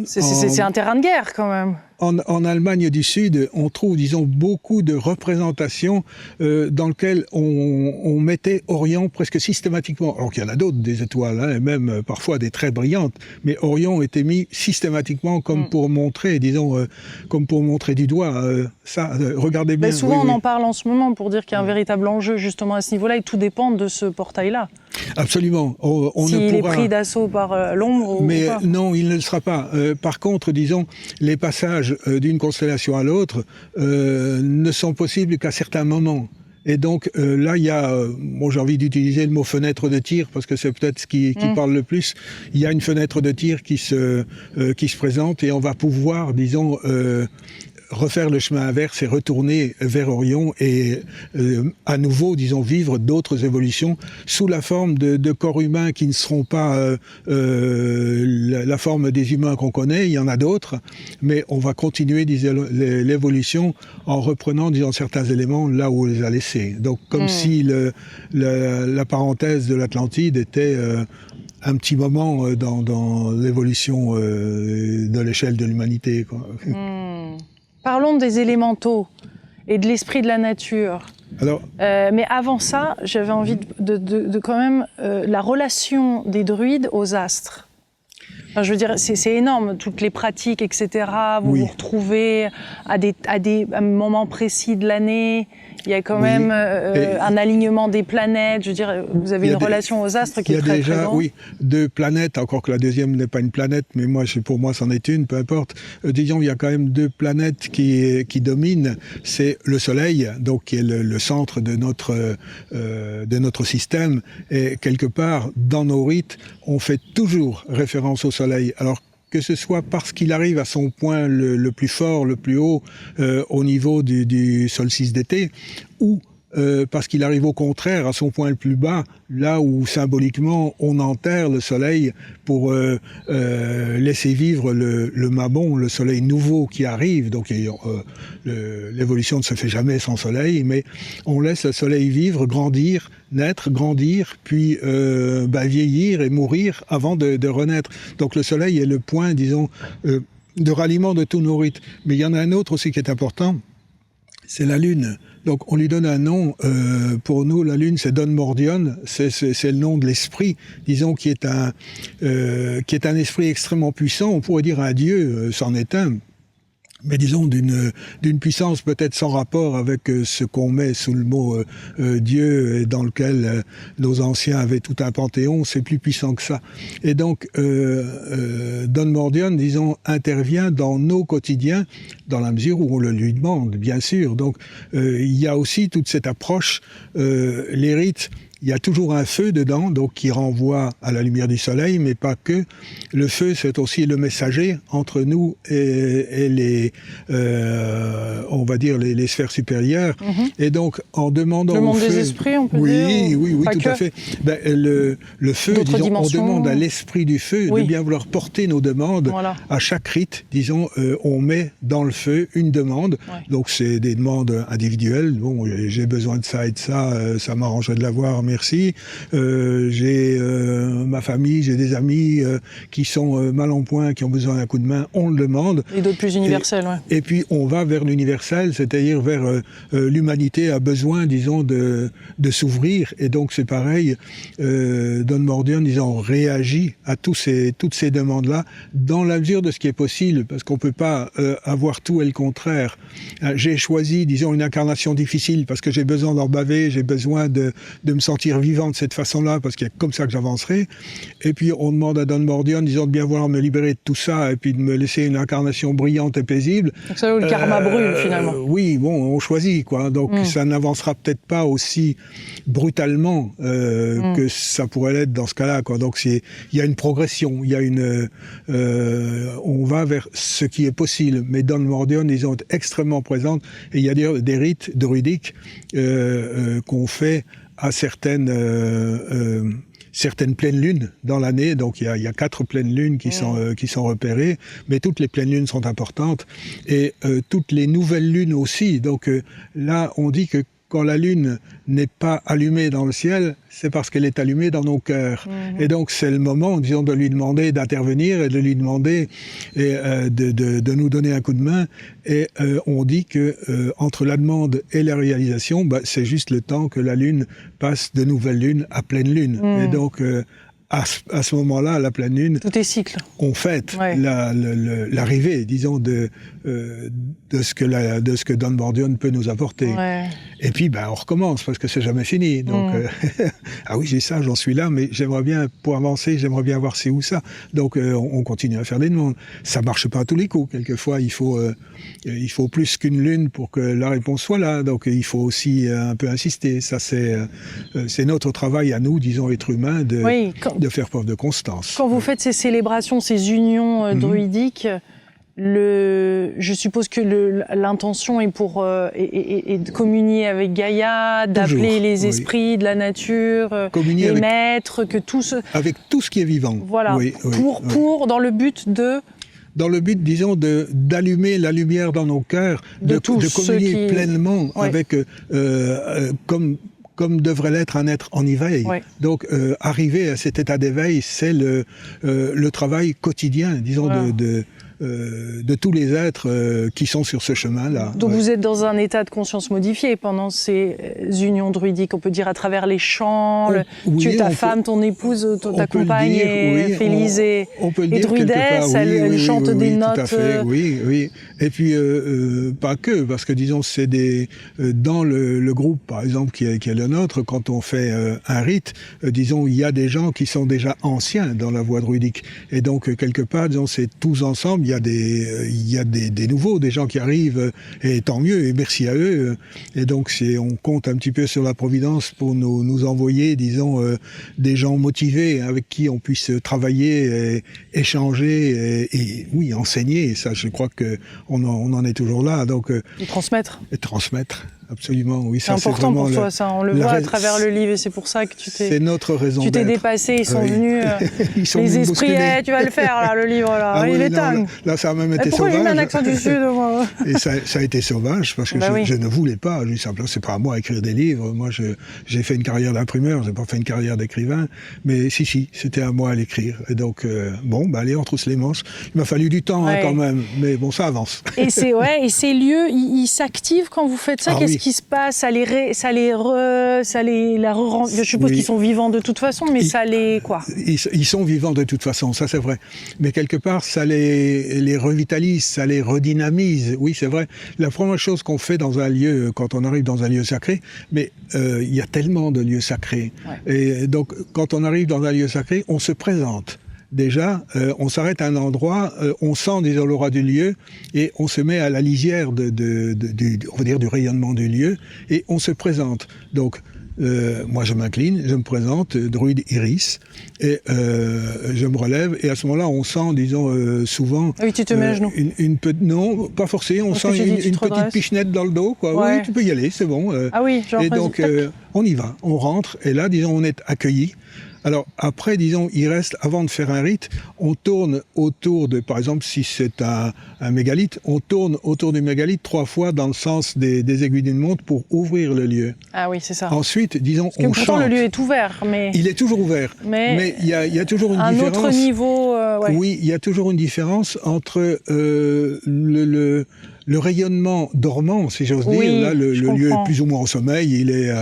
A: c'est un terrain de guerre, quand même.
B: En Allemagne du Sud, on trouve, disons, beaucoup de représentations dans lesquelles on mettait Orion presque systématiquement. Alors qu'il y en a d'autres, des étoiles, et même parfois des très brillantes, mais Orion était mis systématiquement comme pour montrer, disons, comme pour montrer du doigt. Regardez bien.
A: Souvent, on en parle en ce moment pour dire qu'il y a un véritable enjeu, justement, à ce niveau-là, et tout dépend de ce portail-là.
B: Absolument.
A: S'il est pris d'assaut par l'ombre ou pas.
B: Non, il ne le sera pas. Par contre, disons, les passages d'une constellation à l'autre ne sont possibles qu'à certains moments. Et donc là, il y a, j'ai envie d'utiliser le mot fenêtre de tir parce que c'est peut-être ce qui parle le plus. Il y a une fenêtre de tir qui se présente et on va pouvoir, disons, refaire le chemin inverse et retourner vers Orion et à nouveau, disons, vivre d'autres évolutions sous la forme de corps humains qui ne seront pas la forme des humains qu'on connaît, il y en a d'autres, mais on va continuer, disons, l'évolution en reprenant, disons, certains éléments là où on les a laissés. Donc comme si la parenthèse de l'Atlantide était un petit moment dans l'évolution de l'échelle de l'humanité, quoi.
A: Parlons des élémentaux et de l'esprit de la nature.
B: Alors,
A: mais avant ça, j'avais envie de quand même la relation des druides aux astres. Enfin, je veux dire, c'est énorme, toutes les pratiques, etc. Vous vous retrouvez à un moment précis de l'année. Il y a quand même un alignement des planètes. Je veux dire, vous avez une relation aux astres qui est très présente.
B: Oui, 2 planètes, encore que la deuxième n'est pas une planète, mais pour moi, c'en est une, peu importe. Disons, il y a quand même 2 planètes qui dominent. C'est le Soleil, donc qui est le centre de notre système. Et quelque part, dans nos rites, on fait toujours référence au Soleil. Alors, que ce soit parce qu'il arrive à son point le plus fort, le plus haut, au niveau du solstice d'été, ou parce qu'il arrive au contraire à son point le plus bas, là où symboliquement on enterre le soleil pour laisser vivre le Mabon, le soleil nouveau qui arrive. Donc l'évolution ne se fait jamais sans soleil, mais on laisse le soleil vivre, grandir, naître, grandir, puis vieillir et mourir avant de renaître. Donc le soleil est le point, disons, de ralliement de tous nos rites. Mais il y en a un autre aussi qui est important, c'est la Lune. Donc on lui donne un nom, pour nous la Lune c'est Don Mordion, c'est le nom de l'esprit, disons, qui est un esprit extrêmement puissant, on pourrait dire un dieu, c'en est un, mais disons d'une puissance peut-être sans rapport avec ce qu'on met sous le mot Dieu, dans lequel nos anciens avaient tout un panthéon, c'est plus puissant que ça. Et donc Don Mordion, disons, intervient dans nos quotidiens, dans la mesure où on le lui demande, bien sûr. Donc il y a aussi toute cette approche, les rites il y a toujours un feu dedans, donc qui renvoie à la lumière du soleil, mais pas que. Le feu, c'est aussi le messager entre nous et les, on va dire, les sphères supérieures. Et donc, en demandant
A: le monde
B: au feu,
A: des esprits, on peut
B: oui,
A: dire.
B: Oui, tout à fait. Ben, le feu, disons, on demande à l'esprit du feu de bien vouloir porter nos demandes.
A: Voilà.
B: À chaque rite, disons, on met dans le feu une demande. Donc, c'est des demandes individuelles. Bon, j'ai besoin de ça et de ça, ça m'arrangerait de l'avoir, merci. J'ai ma famille, j'ai des amis qui sont mal en point, qui ont besoin d'un coup de main, on le demande.
A: Et d'autres plus universels,
B: et puis, on va vers l'universel, c'est-à-dire vers l'humanité a besoin, disons, de s'ouvrir. Et donc, c'est pareil, Don Mordian, disons, réagit à toutes ces demandes-là, dans la mesure de ce qui est possible, parce qu'on peut pas avoir tout et le contraire. J'ai choisi, disons, une incarnation difficile, parce que j'ai besoin d'en baver, j'ai besoin de me sentir vivant de cette façon-là, parce qu'il y a comme ça que j'avancerai. Et puis, on demande à Don Mordian, disons, de bien vouloir me libérer de tout ça, et puis de me laisser une incarnation brillante et paisible.
A: Donc c'est là où le karma brûle, finalement.
B: Oui, bon, on choisit, quoi. Donc, ça n'avancera peut-être pas aussi brutalement que ça pourrait l'être dans ce cas-là, quoi. Donc, il y a une progression, il y a on va vers ce qui est possible. Mais Don Mordian, ils sont extrêmement présentes, et il y a des rites druidiques qu'on fait à certaines pleines lunes dans l'année. Donc il y a 4 pleines lunes qui sont repérées, mais toutes les pleines lunes sont importantes, et toutes les nouvelles lunes aussi. Donc là, on dit que quand la lune n'est pas allumée dans le ciel, c'est parce qu'elle est allumée dans nos cœurs. Et donc c'est le moment, disons, de lui demander d'intervenir et de lui demander de nous donner un coup de main. Et on dit que entre la demande et la réalisation, c'est juste le temps que la lune passe de nouvelle lune à pleine lune. Et donc à ce moment-là, à la pleine lune,
A: tout est cycle.
B: On fête l'arrivée, disons, de ce que Don Mordian peut nous apporter. Et puis, on recommence, parce que c'est jamais fini. Donc, ah oui, j'ai ça, j'en suis là, mais j'aimerais bien, pour avancer, j'aimerais bien voir c'est où ça. Donc, on continue à faire des demandes. Ça marche pas à tous les coups. Quelquefois, il faut plus qu'une lune pour que la réponse soit là. Donc, il faut aussi un peu insister. Ça, c'est notre travail à nous, disons, êtres humains, de faire preuve de constance.
A: Quand vous faites ces célébrations, ces unions druidiques, je suppose que l'intention est est de communier avec Gaïa, d'appeler les esprits de la nature, les maîtres, que
B: avec tout ce qui est vivant.
A: Voilà. Pour dans le but
B: disons, d'allumer la lumière dans nos cœurs, de communier pleinement avec comme devrait l'être un être en éveil. Donc, arriver à cet état d'éveil, c'est le travail quotidien, disons, de tous les êtres qui sont sur ce chemin-là.
A: Donc vous êtes dans un état de conscience modifié pendant ces unions druidiques, on peut dire à travers les chants, tu es ta femme, ton épouse, ta compagne est Félise et druidesse, elle chante des notes.
B: Tout à fait, oui. Et puis, pas que, parce que disons, c'est dans le groupe, par exemple, qui est le nôtre, quand on fait un rite, disons, il y a des gens qui sont déjà anciens dans la voie druidique. Et donc, quelque part, disons, c'est tous ensemble, il y a des nouveaux, des gens qui arrivent, et tant mieux, et merci à eux. Et donc, on compte un petit peu sur la Providence pour nous envoyer, disons, des gens motivés avec qui on puisse travailler, et échanger, et oui, enseigner. Et ça, je crois qu'on en est toujours là. Donc,
A: et transmettre.
B: Absolument, oui.
A: C'est important pour toi, ça. On le voit à travers le livre, et c'est pour ça que
B: c'est notre raison d'être.
A: Tu t'es dépassé, ils sont venus. Les esprits, tu vas le faire, là, le livre, là. Il est dingue.
B: Là, ça a même été
A: pourquoi
B: sauvage.
A: Pourquoi j'ai mis un accent du Sud, moi
B: Et ça a été sauvage, parce que je ne voulais pas. Simplement, c'est pas à moi d'écrire des livres. Moi, j'ai fait une carrière d'imprimeur, j'ai pas fait une carrière d'écrivain. Mais si, c'était à moi à l'écrire. Et donc, allez, on trousse les manches. Il m'a fallu du temps, quand même. Mais bon, ça avance.
A: Et ces lieux, ils s'activent quand vous faites ça. Qu'est-ce qui se passe? Je suppose qu'ils sont vivants de toute façon, mais
B: ils sont vivants de toute façon, ça c'est vrai. Mais quelque part, ça les revitalise, ça les redynamise. Oui, c'est vrai. La première chose qu'on fait dans un lieu, quand on arrive dans un lieu sacré, mais il y a tellement de lieux sacrés. Et donc, quand on arrive dans un lieu sacré, on se présente. Déjà, on s'arrête à un endroit, on sent, disons, l'aura du lieu, et on se met à la lisière on va dire, du rayonnement du lieu, et on se présente. Donc, moi je m'incline, je me présente, druide Iris, et je me relève, et à ce moment-là, on sent, disons, souvent...
A: Ah oui, tu te mets à genoux.
B: Non, pas forcément, on
A: Parce
B: sent une petite
A: redresses.
B: pichenette dans le dos, quoi.
A: Ouais.
B: Oui, tu peux y aller, c'est bon.
A: Ah oui, genre
B: Et donc,
A: tac.
B: on y va, on rentre, et là, disons, on est accueilli. Alors après, disons, il reste, avant de faire un rite, on tourne autour de, par exemple, si c'est un mégalithe, on tourne autour du mégalithe 3 fois dans le sens des aiguilles d'une montre pour ouvrir le lieu.
A: Ah oui, c'est ça.
B: Ensuite, disons,
A: Parce que
B: on
A: pourtant,
B: chante.
A: le lieu est ouvert, mais...
B: Il est toujours ouvert, mais il y a toujours une
A: un
B: différence.
A: autre niveau, ouais.
B: Oui, il y a toujours une différence entre le rayonnement dormant, si j'ose dire,
A: Oui,
B: là, le
A: je
B: lieu est
A: comprends.
B: plus ou moins en sommeil, il est,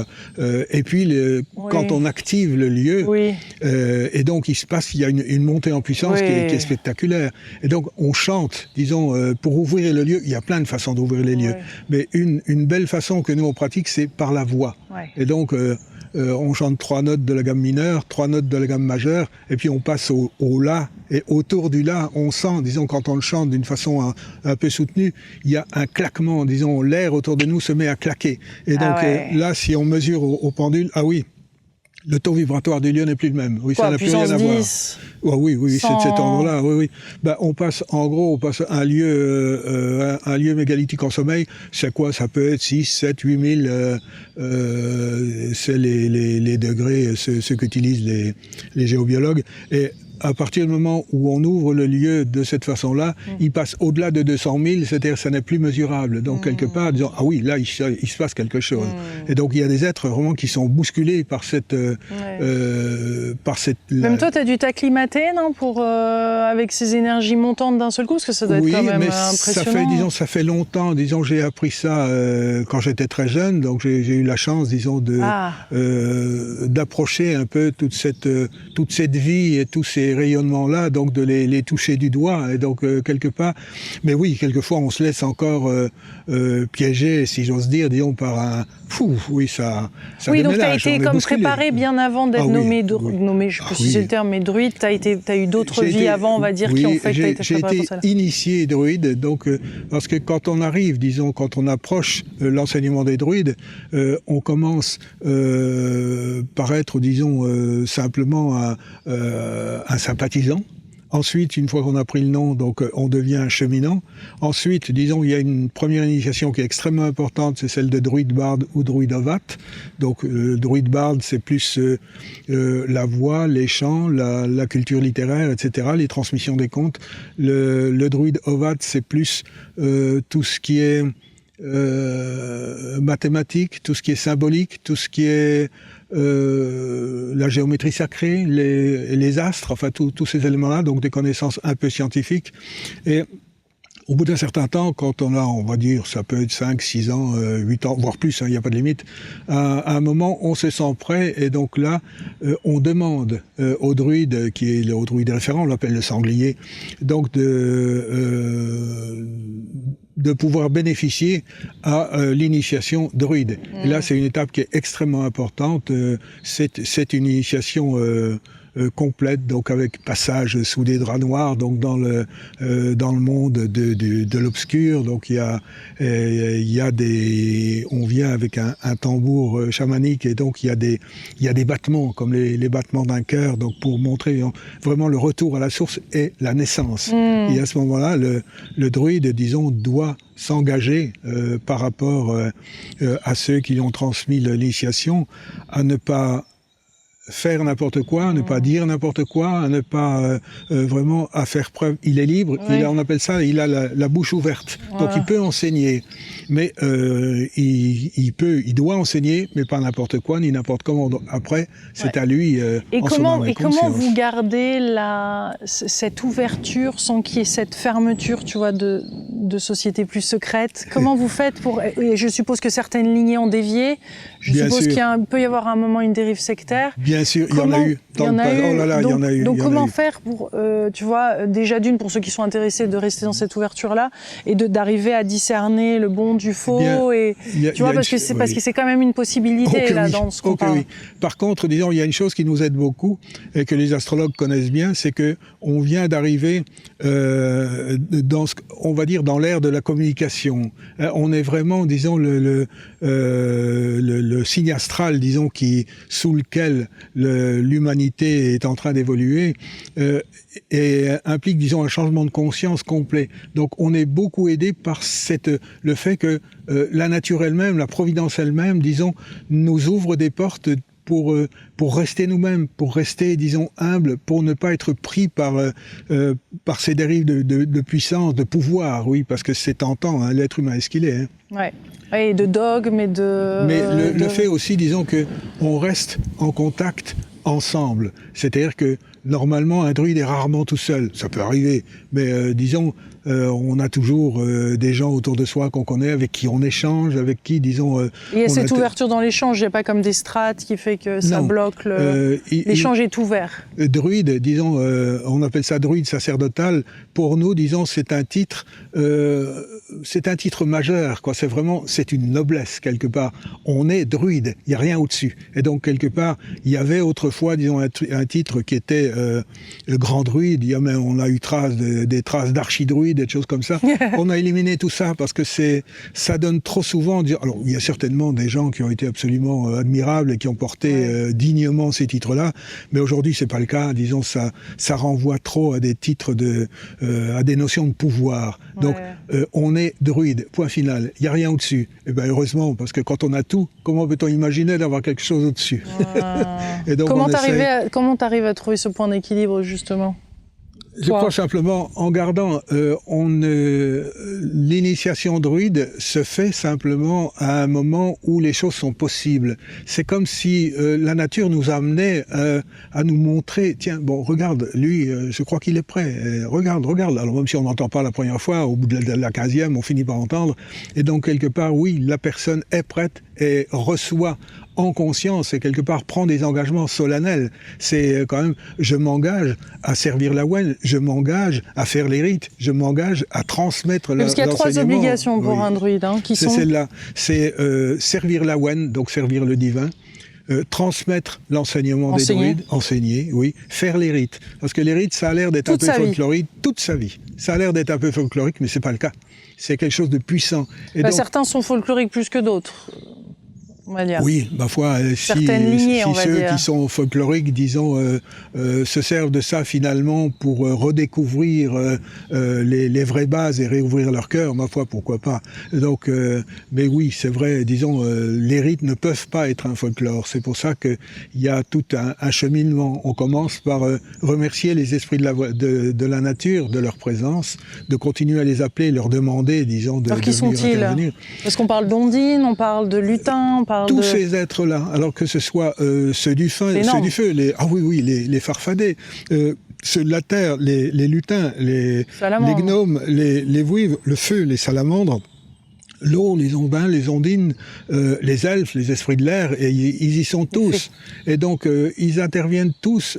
B: et puis quand on active le lieu,
A: Oui.
B: et donc il y a une montée en puissance
A: Oui.
B: qui est spectaculaire. Et donc on chante, disons, pour ouvrir le lieu. Il y a plein de façons d'ouvrir les lieux, mais une belle façon que nous on pratique, c'est par la voix.
A: Ouais.
B: Et donc on chante 3 notes de la gamme mineure, 3 notes de la gamme majeure, et puis on passe au la. Et autour du la, on sent, disons, quand on le chante d'une façon un peu soutenue, il y a un claquement, disons, l'air autour de nous se met à claquer. Et donc là, si on mesure au pendule, ah oui, le taux vibratoire du lieu n'est plus le même. Oui,
A: Quoi,
B: ça n'a plus rien à voir.
A: 10
B: Oh, oui,
A: 100...
B: c'est cet endroit-là. Oui. Ben, on passe un lieu mégalithique en sommeil. C'est quoi? Ça peut être 6, 7, 8 000. C'est les degrés, ce qu'utilisent les géobiologues. Et à partir du moment où on ouvre le lieu de cette façon-là, il passe au-delà de 200 000, c'est-à-dire ça n'est plus mesurable. Donc quelque part, disons, ah oui, là il se passe quelque chose. Et donc il y a des êtres vraiment qui sont bousculés par cette...
A: Même toi, tu as dû t'acclimater, non, avec ces énergies montantes d'un seul coup, parce que ça doit être quand même impressionnant.
B: Ça fait longtemps, disons, j'ai appris ça quand j'étais très jeune, donc j'ai eu la chance, disons, d'approcher un peu toute cette vie et tous ces rayonnements-là, donc de les toucher du doigt, et donc quelque part, mais oui, quelquefois on se laisse encore piéger, si j'ose dire, disons, par un fou, oui, ça
A: oui, donc tu as
B: déménage,
A: été comme préparé bien avant d'être nommé, je sais pas si c'est le terme, mais druide, tu as eu d'autres vies avant, on va dire, qui ont fait que tu as été préparé pour ça.
B: J'ai été initié druide, donc, parce que quand on arrive, disons, quand on approche l'enseignement des druides, on commence par être, disons, simplement un sympathisant. Ensuite, une fois qu'on a pris le nom, donc on devient un cheminant. Ensuite, disons, il y a une première initiation qui est extrêmement importante, c'est celle de druide barde ou druideovat. Donc, druide barde, c'est plus la voix, les chants, la culture littéraire, etc., les transmissions des contes. Le druide ovat, c'est plus tout ce qui est mathématique, tout ce qui est symbolique, tout ce qui est la géométrie sacrée, les astres, enfin tous ces éléments-là, donc des connaissances un peu scientifiques. Et au bout d'un certain temps, quand on a, on va dire, ça peut être 5, 6 ans, 8 ans, voire plus, il n'y a pas de limite, à un moment, on se sent prêt, et donc là, on demande au druide, qui est le druide référent, on l'appelle le sanglier, donc de pouvoir bénéficier à l'initiation druide. Et là, c'est une étape qui est extrêmement importante. C'est une initiation complète, donc avec passage sous des draps noirs, donc dans le monde de l'obscur. Donc il y a des, on vient avec un tambour chamanique, et donc il y a des battements comme les battements d'un cœur, donc pour montrer vraiment le retour à la source et la naissance. Et à ce moment-là, le druide, disons, doit s'engager par rapport à ceux qui lui ont transmis l'initiation, à ne pas faire n'importe quoi, à ne pas dire n'importe quoi, à ne pas vraiment à faire preuve. Il est libre, on appelle ça, il a la bouche ouverte. Voilà. Donc il peut enseigner, mais il doit enseigner, mais pas n'importe quoi, ni n'importe comment. Donc, après, c'est à lui.
A: Et comment vous gardez cette ouverture sans qu'il y ait cette fermeture, tu vois, de sociétés plus secrètes? Comment vous faites pour... Et je suppose que certaines lignées ont dévié. Je suppose qu'il peut y avoir à un moment une dérive sectaire.
B: Bien sûr, il y en a eu.
A: Il y en a eu. Donc comment faire pour, tu vois, déjà d'une, pour ceux qui sont intéressés, de rester dans cette ouverture-là, et d'arriver à discerner le bon du faux, tu vois, parce que c'est quand même une possibilité dans ce qu'on parle. Oui.
B: Par contre, disons, il y a une chose qui nous aide beaucoup, et que les astrologues connaissent bien, c'est que on vient d'arriver on va dire, dans l'ère de la communication. On est vraiment, disons, le signe astral, disons, sous lequel l'humanité est en train d'évoluer, et implique, disons, un changement de conscience complet. Donc, on est beaucoup aidé par le fait que la nature elle-même, la providence elle-même, disons, nous ouvre des portes pour rester nous-mêmes, pour rester, disons, humbles, pour ne pas être pris par ces dérives de puissance, de pouvoir, oui, parce que c'est tentant, hein, l'être humain est ce qu'il est. Hein.
A: Ouais. Et de dogme et de...
B: Mais le fait aussi, disons, qu'on reste en contact ensemble. C'est-à-dire que, normalement, un druide est rarement tout seul. Ça peut arriver, mais disons... on a toujours des gens autour de soi qu'on connaît, avec qui on échange, avec qui, disons...
A: il y a cette ouverture dans l'échange, il n'y a pas comme des strates qui fait que ça bloque l'échange est ouvert.
B: Druide, disons, on appelle ça druide sacerdotal. Pour nous, disons, c'est un titre majeur, quoi. C'est une noblesse, quelque part. On est druide, il n'y a rien au-dessus. Et donc, quelque part, il y avait autrefois, disons, un titre qui était le grand druide. On a eu des traces d'archidruide, des choses comme ça. On a éliminé tout ça parce que ça donne trop souvent. Alors, il y a certainement des gens qui ont été absolument admirables et qui ont porté dignement ces titres-là, mais aujourd'hui c'est pas le cas. Disons, ça renvoie trop à des titres à des notions de pouvoir. Donc, on est druide. Point final. Il y a rien au-dessus. Et ben heureusement, parce que quand on a tout, comment peut-on imaginer d'avoir quelque chose au-dessus?
A: Et donc, comment t'arrives à trouver ce point d'équilibre justement?
B: Je crois simplement, en gardant, l'initiation druide se fait simplement à un moment où les choses sont possibles. C'est comme si la nature nous amenait à nous montrer, tiens, bon, regarde, lui, je crois qu'il est prêt. Regarde. Alors même si on n'entend pas la première fois, au bout de la 15e, on finit par entendre. Et donc, quelque part, oui, la personne est prête et reçoit en conscience et quelque part prend des engagements solennels. C'est quand même, je m'engage à servir la Wen, je m'engage à faire les rites, je m'engage à transmettre l'enseignement.
A: Parce qu'il y a 3 obligations pour un druide, qui sont...
B: C'est celle-là, c'est servir la Wen, donc servir le divin, transmettre l'enseignement des druides, enseigner, oui, faire les rites. Parce que les rites, ça a l'air d'être un peu folklorique toute sa vie. Ça a l'air d'être un peu folklorique, mais c'est pas le cas. C'est quelque chose de puissant. Et donc,
A: certains sont folkloriques plus que d'autres.
B: Oui, ma foi, si ceux qui sont folkloriques, disons, se servent de ça finalement pour redécouvrir les vraies bases et réouvrir leur cœur, ma foi, pourquoi pas. Donc, mais oui, c'est vrai, disons, les rites ne peuvent pas être un folklore. C'est pour ça qu'il y a tout un cheminement. On commence par remercier les esprits de la nature, de leur présence, de continuer à les appeler, leur demander, disons, de venir intervenir.
A: Parce qu'on parle d'ondine, on parle de lutin, on parle
B: tous ces êtres-là, alors que ce soit ceux du feu, les farfadets, ceux de la terre, les lutins, les gnomes, les vouivres, le feu, les salamandres, l'eau, les ondins, les ondines, les elfes, les esprits de l'air, et ils y sont tous. Et donc, ils interviennent tous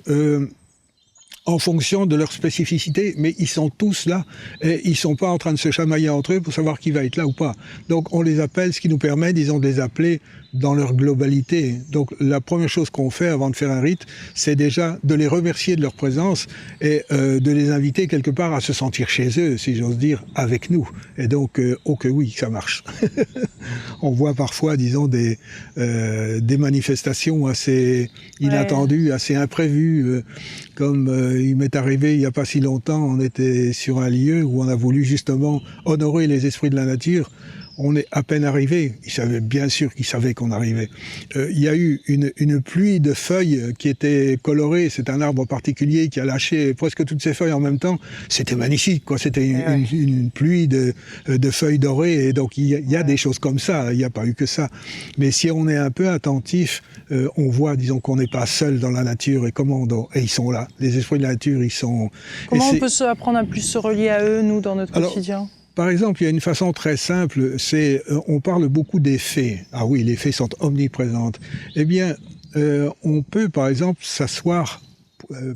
B: en fonction de leur spécificité, mais ils sont tous là, et ils sont pas en train de se chamailler entre eux pour savoir qui va être là ou pas. Donc on les appelle, ce qui nous permet, disons, de les appeler dans leur globalité. Donc la première chose qu'on fait avant de faire un rite, c'est déjà de les remercier de leur présence et de les inviter quelque part à se sentir chez eux, si j'ose dire, avec nous. Et donc, oh que oui, ça marche. On voit parfois, disons, des manifestations assez inattendues, assez imprévues, comme il m'est arrivé il n'y a pas si longtemps, on était sur un lieu où on a voulu justement honorer les esprits de la nature. On est à peine arrivé. Ils savaient bien sûr qu'ils savaient qu'on arrivait. Il y a eu une pluie de feuilles qui étaient colorées. C'est un arbre particulier qui a lâché presque toutes ses feuilles en même temps. C'était magnifique, quoi. C'était une pluie de feuilles dorées. Et donc il y a des choses comme ça. Il n'y a pas eu que ça. Mais si on est un peu attentif, on voit, disons, qu'on n'est pas seul dans la nature. Et et ils sont là. Les esprits de la nature, ils sont.
A: Comment on peut apprendre à plus se relier à eux, nous, dans notre quotidien?
B: Par exemple, il y a une façon très simple, on parle beaucoup des fées. Ah oui, les fées sont omniprésentes. Eh bien, on peut, par exemple, s'asseoir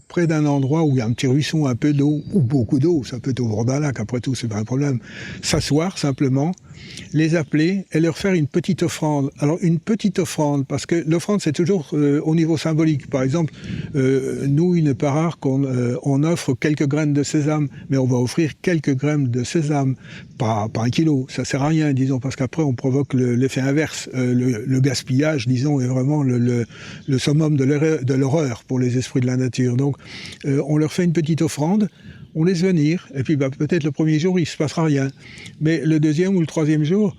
B: près d'un endroit où il y a un petit ruisseau, un peu d'eau, ou beaucoup d'eau, ça peut être au bord d'un lac, après tout, c'est pas un problème. S'asseoir simplement, les appeler et leur faire une petite offrande. Alors une petite offrande, parce que l'offrande c'est toujours au niveau symbolique. Par exemple, nous, il n'est pas rare qu'on offre quelques graines de sésame, mais on va offrir quelques graines de sésame, pas 1 kilo, ça sert à rien, disons, parce qu'après on provoque l'effet inverse. Le gaspillage, disons, est vraiment le summum de l'horreur pour les esprits de la nature. Donc on leur fait une petite offrande, on laisse venir, et puis peut-être le premier jour, il ne se passera rien. Mais le deuxième ou le troisième jour,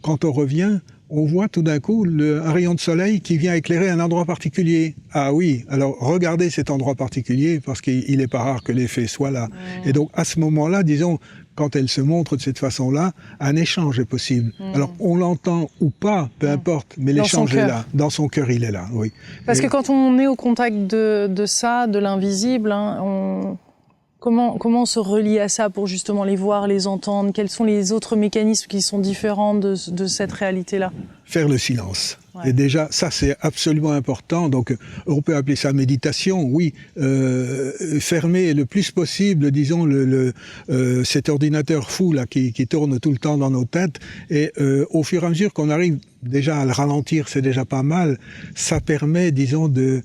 B: quand on revient, on voit tout d'un coup un rayon de soleil qui vient éclairer un endroit particulier. Ah oui, alors regardez cet endroit particulier, parce qu'il n'est pas rare que l'effet soit là. Et donc à ce moment-là, disons, quand elle se montre de cette façon-là, un échange est possible. Alors on l'entend ou pas, peu importe, mais l'échange est là. Dans son cœur, il est là, oui.
A: Parce que quand on est au contact de ça, de l'invisible, hein, Comment on se relie à ça pour justement les voir, les entendre? Quels sont les autres mécanismes qui sont différents de cette réalité-là?
B: Faire le silence.
A: Ouais.
B: Et déjà, ça c'est absolument important. Donc, on peut appeler ça méditation, oui. Fermer le plus possible, disons, cet ordinateur fou là qui tourne tout le temps dans nos têtes. Et au fur et à mesure qu'on arrive déjà à le ralentir, c'est déjà pas mal. Ça permet, disons, de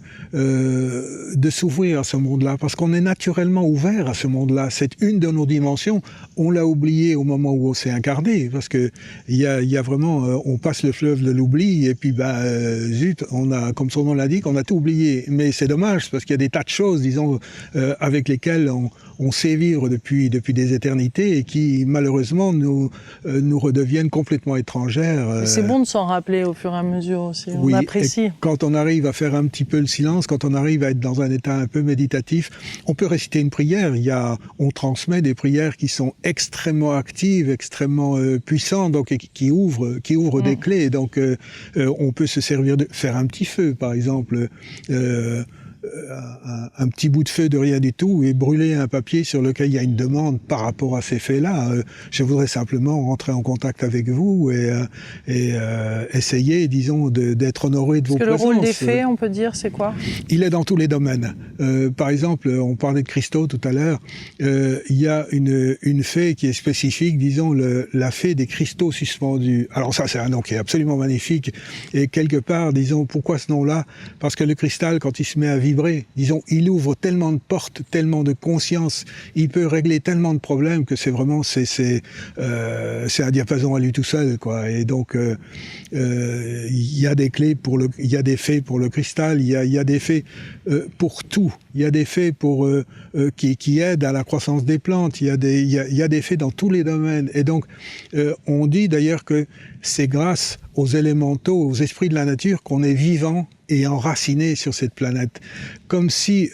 B: s'ouvrir à ce monde-là, parce qu'on est naturellement ouvert à ce monde-là. C'est une de nos dimensions. On l'a oublié au moment où on s'est incarné, parce que il y a vraiment, on passe le fleuve de l'oubli, et puis zut, on a, comme son nom l'indique, on a tout oublié. Mais c'est dommage, parce qu'il y a des tas de choses, disons, avec lesquelles on sait vivre depuis des éternités, et qui malheureusement nous redeviennent complètement étrangères.
A: C'est bon de s'en rappeler au fur et à mesure aussi. On apprécie.
B: Quand on arrive à faire un petit peu le silence, quand on arrive à être dans un état un peu méditatif, on peut réciter une prière. On transmet des prières qui sont extrêmement actives, extrêmement puissantes, donc qui ouvrent des clés. Donc on peut se servir de faire un petit feu, par exemple. Un petit bout de feu de rien du tout et brûler un papier sur lequel il y a une demande par rapport à ces faits-là. Je voudrais simplement rentrer en contact avec vous et essayer, disons, d'être honoré de vos présences.
A: Parce que le rôle des faits, on peut dire, c'est quoi?
B: Il est dans tous les domaines. Par exemple, on parlait de cristaux tout à l'heure. Il y a une fée qui est spécifique, disons, la fée des cristaux suspendus. Alors ça, c'est un nom qui est absolument magnifique. Et quelque part, disons, pourquoi ce nom-là? Parce que le cristal, quand il se met à vibrer, disons, il ouvre tellement de portes, tellement de conscience, il peut régler tellement de problèmes que c'est vraiment, c'est un diapason à lui tout seul, quoi. Et donc, il y a des clés il y a des faits pour le cristal, il y a des faits pour tout. Il y a des faits qui aident à la croissance des plantes. Il y a des faits dans tous les domaines. Et donc, on dit d'ailleurs que c'est grâce aux élémentaux, aux esprits de la nature qu'on est vivant et enraciné sur cette planète. Comme si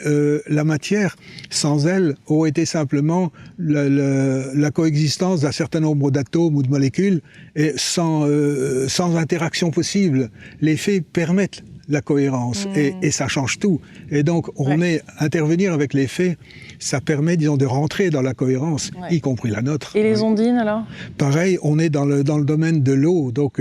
B: la matière, sans elle, aurait été simplement la coexistence d'un certain nombre d'atomes ou de molécules et sans interaction possible. Les faits permettent la cohérence et ça change tout. Et donc, intervenir avec les faits, ça permet, disons, de rentrer dans la cohérence, y compris la nôtre.
A: Et les ondines, alors?
B: Pareil, on est dans le domaine de l'eau. Donc,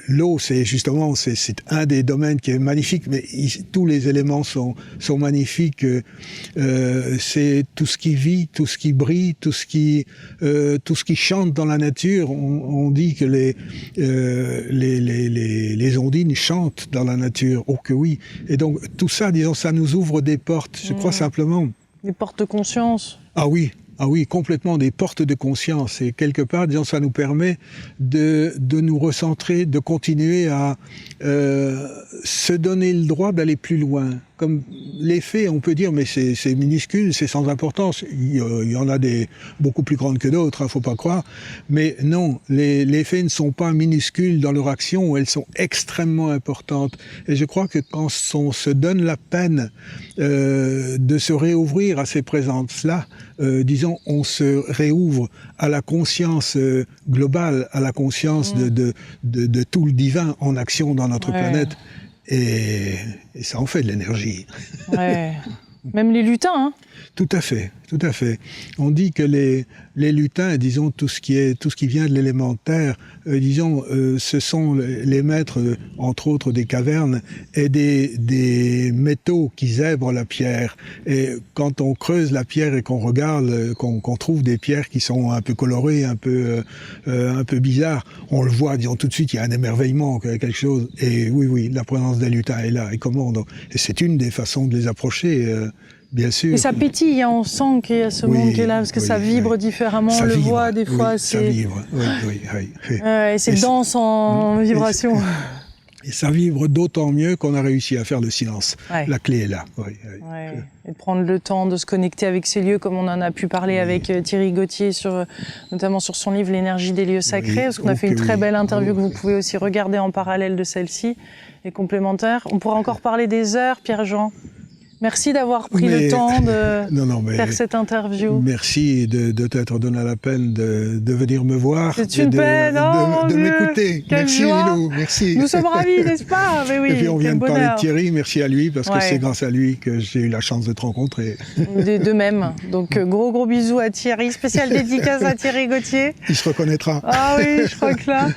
B: l'eau, c'est justement, c'est un des domaines qui est magnifique, mais tous les éléments sont magnifiques. C'est tout ce qui vit, tout ce qui brille, tout ce qui chante dans la nature. On dit que les ondines chantent dans la nature. Oh que oui. Et donc, tout ça, disons, ça nous ouvre des portes. Je crois simplement.
A: Des portes de conscience.
B: Ah oui, complètement, des portes de conscience. Et quelque part, disons, ça nous permet de nous recentrer, de continuer à se donner le droit d'aller plus loin. Comme les faits, on peut dire, mais c'est minuscule, c'est sans importance. Il y en a beaucoup plus grandes que d'autres, faut pas croire. Mais non, les faits ne sont pas minuscules dans leur action, elles sont extrêmement importantes. Et je crois que quand on se donne la peine de se réouvrir à ces présences-là, disons, on se réouvre à la conscience globale, à la conscience de tout le divin en action dans notre planète. Et ça en fait de l'énergie. Ouais.
A: Même les lutins, hein?
B: Tout à fait, tout à fait. On dit que les lutins, disons tout ce qui vient de l'élémentaire, ce sont les maîtres, entre autres des cavernes, et des métaux qui zèbrent la pierre. Et quand on creuse la pierre et qu'on regarde, qu'on trouve des pierres qui sont un peu colorées, un peu bizarres, on le voit, disons tout de suite, il y a un émerveillement, quelque chose. Et oui, la présence des lutins est là. Et comment et c'est une des façons de les approcher. Bien sûr.
A: Et ça pétille, hein, on sent qu'il y a ce monde qui est là, parce que ça vibre différemment, on le voit des fois.
B: Ça vibre, oui.
A: Et c'est dense en vibration.
B: Et ça vibre d'autant mieux qu'on a réussi à faire le silence. La clé est là.
A: Et de prendre le temps de se connecter avec ces lieux, comme on en a pu parler avec Thierry Gauthier, notamment sur son livre L'énergie des lieux sacrés, parce qu'on a fait une très belle interview que vous pouvez aussi regarder en parallèle de celle-ci, et complémentaire. On pourra encore parler des heures, Pierre-Jean. Merci d'avoir pris le temps de faire cette interview.
B: Merci de t'être donné la peine de venir me voir.
A: C'est une peine,
B: de m'écouter. Merci Lilou, merci.
A: Nous sommes ravis, n'est-ce pas? Mais oui,
B: et puis on vient de
A: bonheur.
B: parler de Thierry, merci à lui, parce que c'est grâce à lui que j'ai eu la chance de te rencontrer.
A: De même. Donc gros bisous à Thierry, spécial dédicace à Thierry Gauthier.
B: Il se reconnaîtra.
A: Ah oui, je crois que là.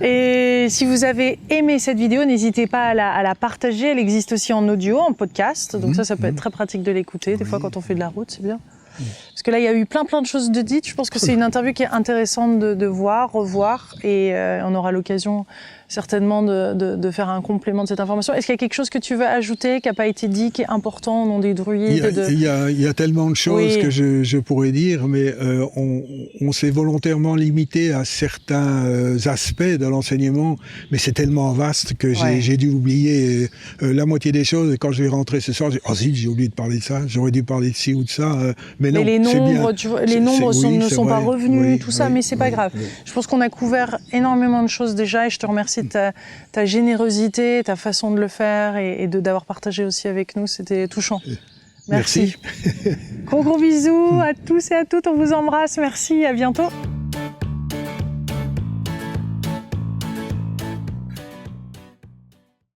A: Et si vous avez aimé cette vidéo, n'hésitez pas à la partager. Elle existe aussi en audio, en podcast. Donc ça peut être très pratique de l'écouter. Des fois, quand on fait de la route, c'est bien. Parce que là, il y a eu plein de choses de dites. Je pense que c'est une interview qui est intéressante de voir, revoir. Et on aura l'occasion certainement de faire un complément de cette information. Est-ce qu'il y a quelque chose que tu veux ajouter, qui n'a pas été dit, qui est important au nom des druides?
B: Il y a tellement de choses que je pourrais dire, mais on s'est volontairement limité à certains aspects de l'enseignement, mais c'est tellement vaste que j'ai dû oublier la moitié des choses. Et quand je vais rentrer ce soir, j'ai oublié de parler de ça, j'aurais dû parler de ci ou de ça. Mais non,
A: les nombres, les nombres ne sont pas revenus, tout ça, mais c'est pas grave. Je pense qu'on a couvert énormément de choses déjà, et je te remercie de ta générosité, ta façon de le faire, et d'avoir partagé aussi avec nous. C'était touchant. Merci. Gros bisous à tous et à toutes. On vous embrasse. Merci. À bientôt.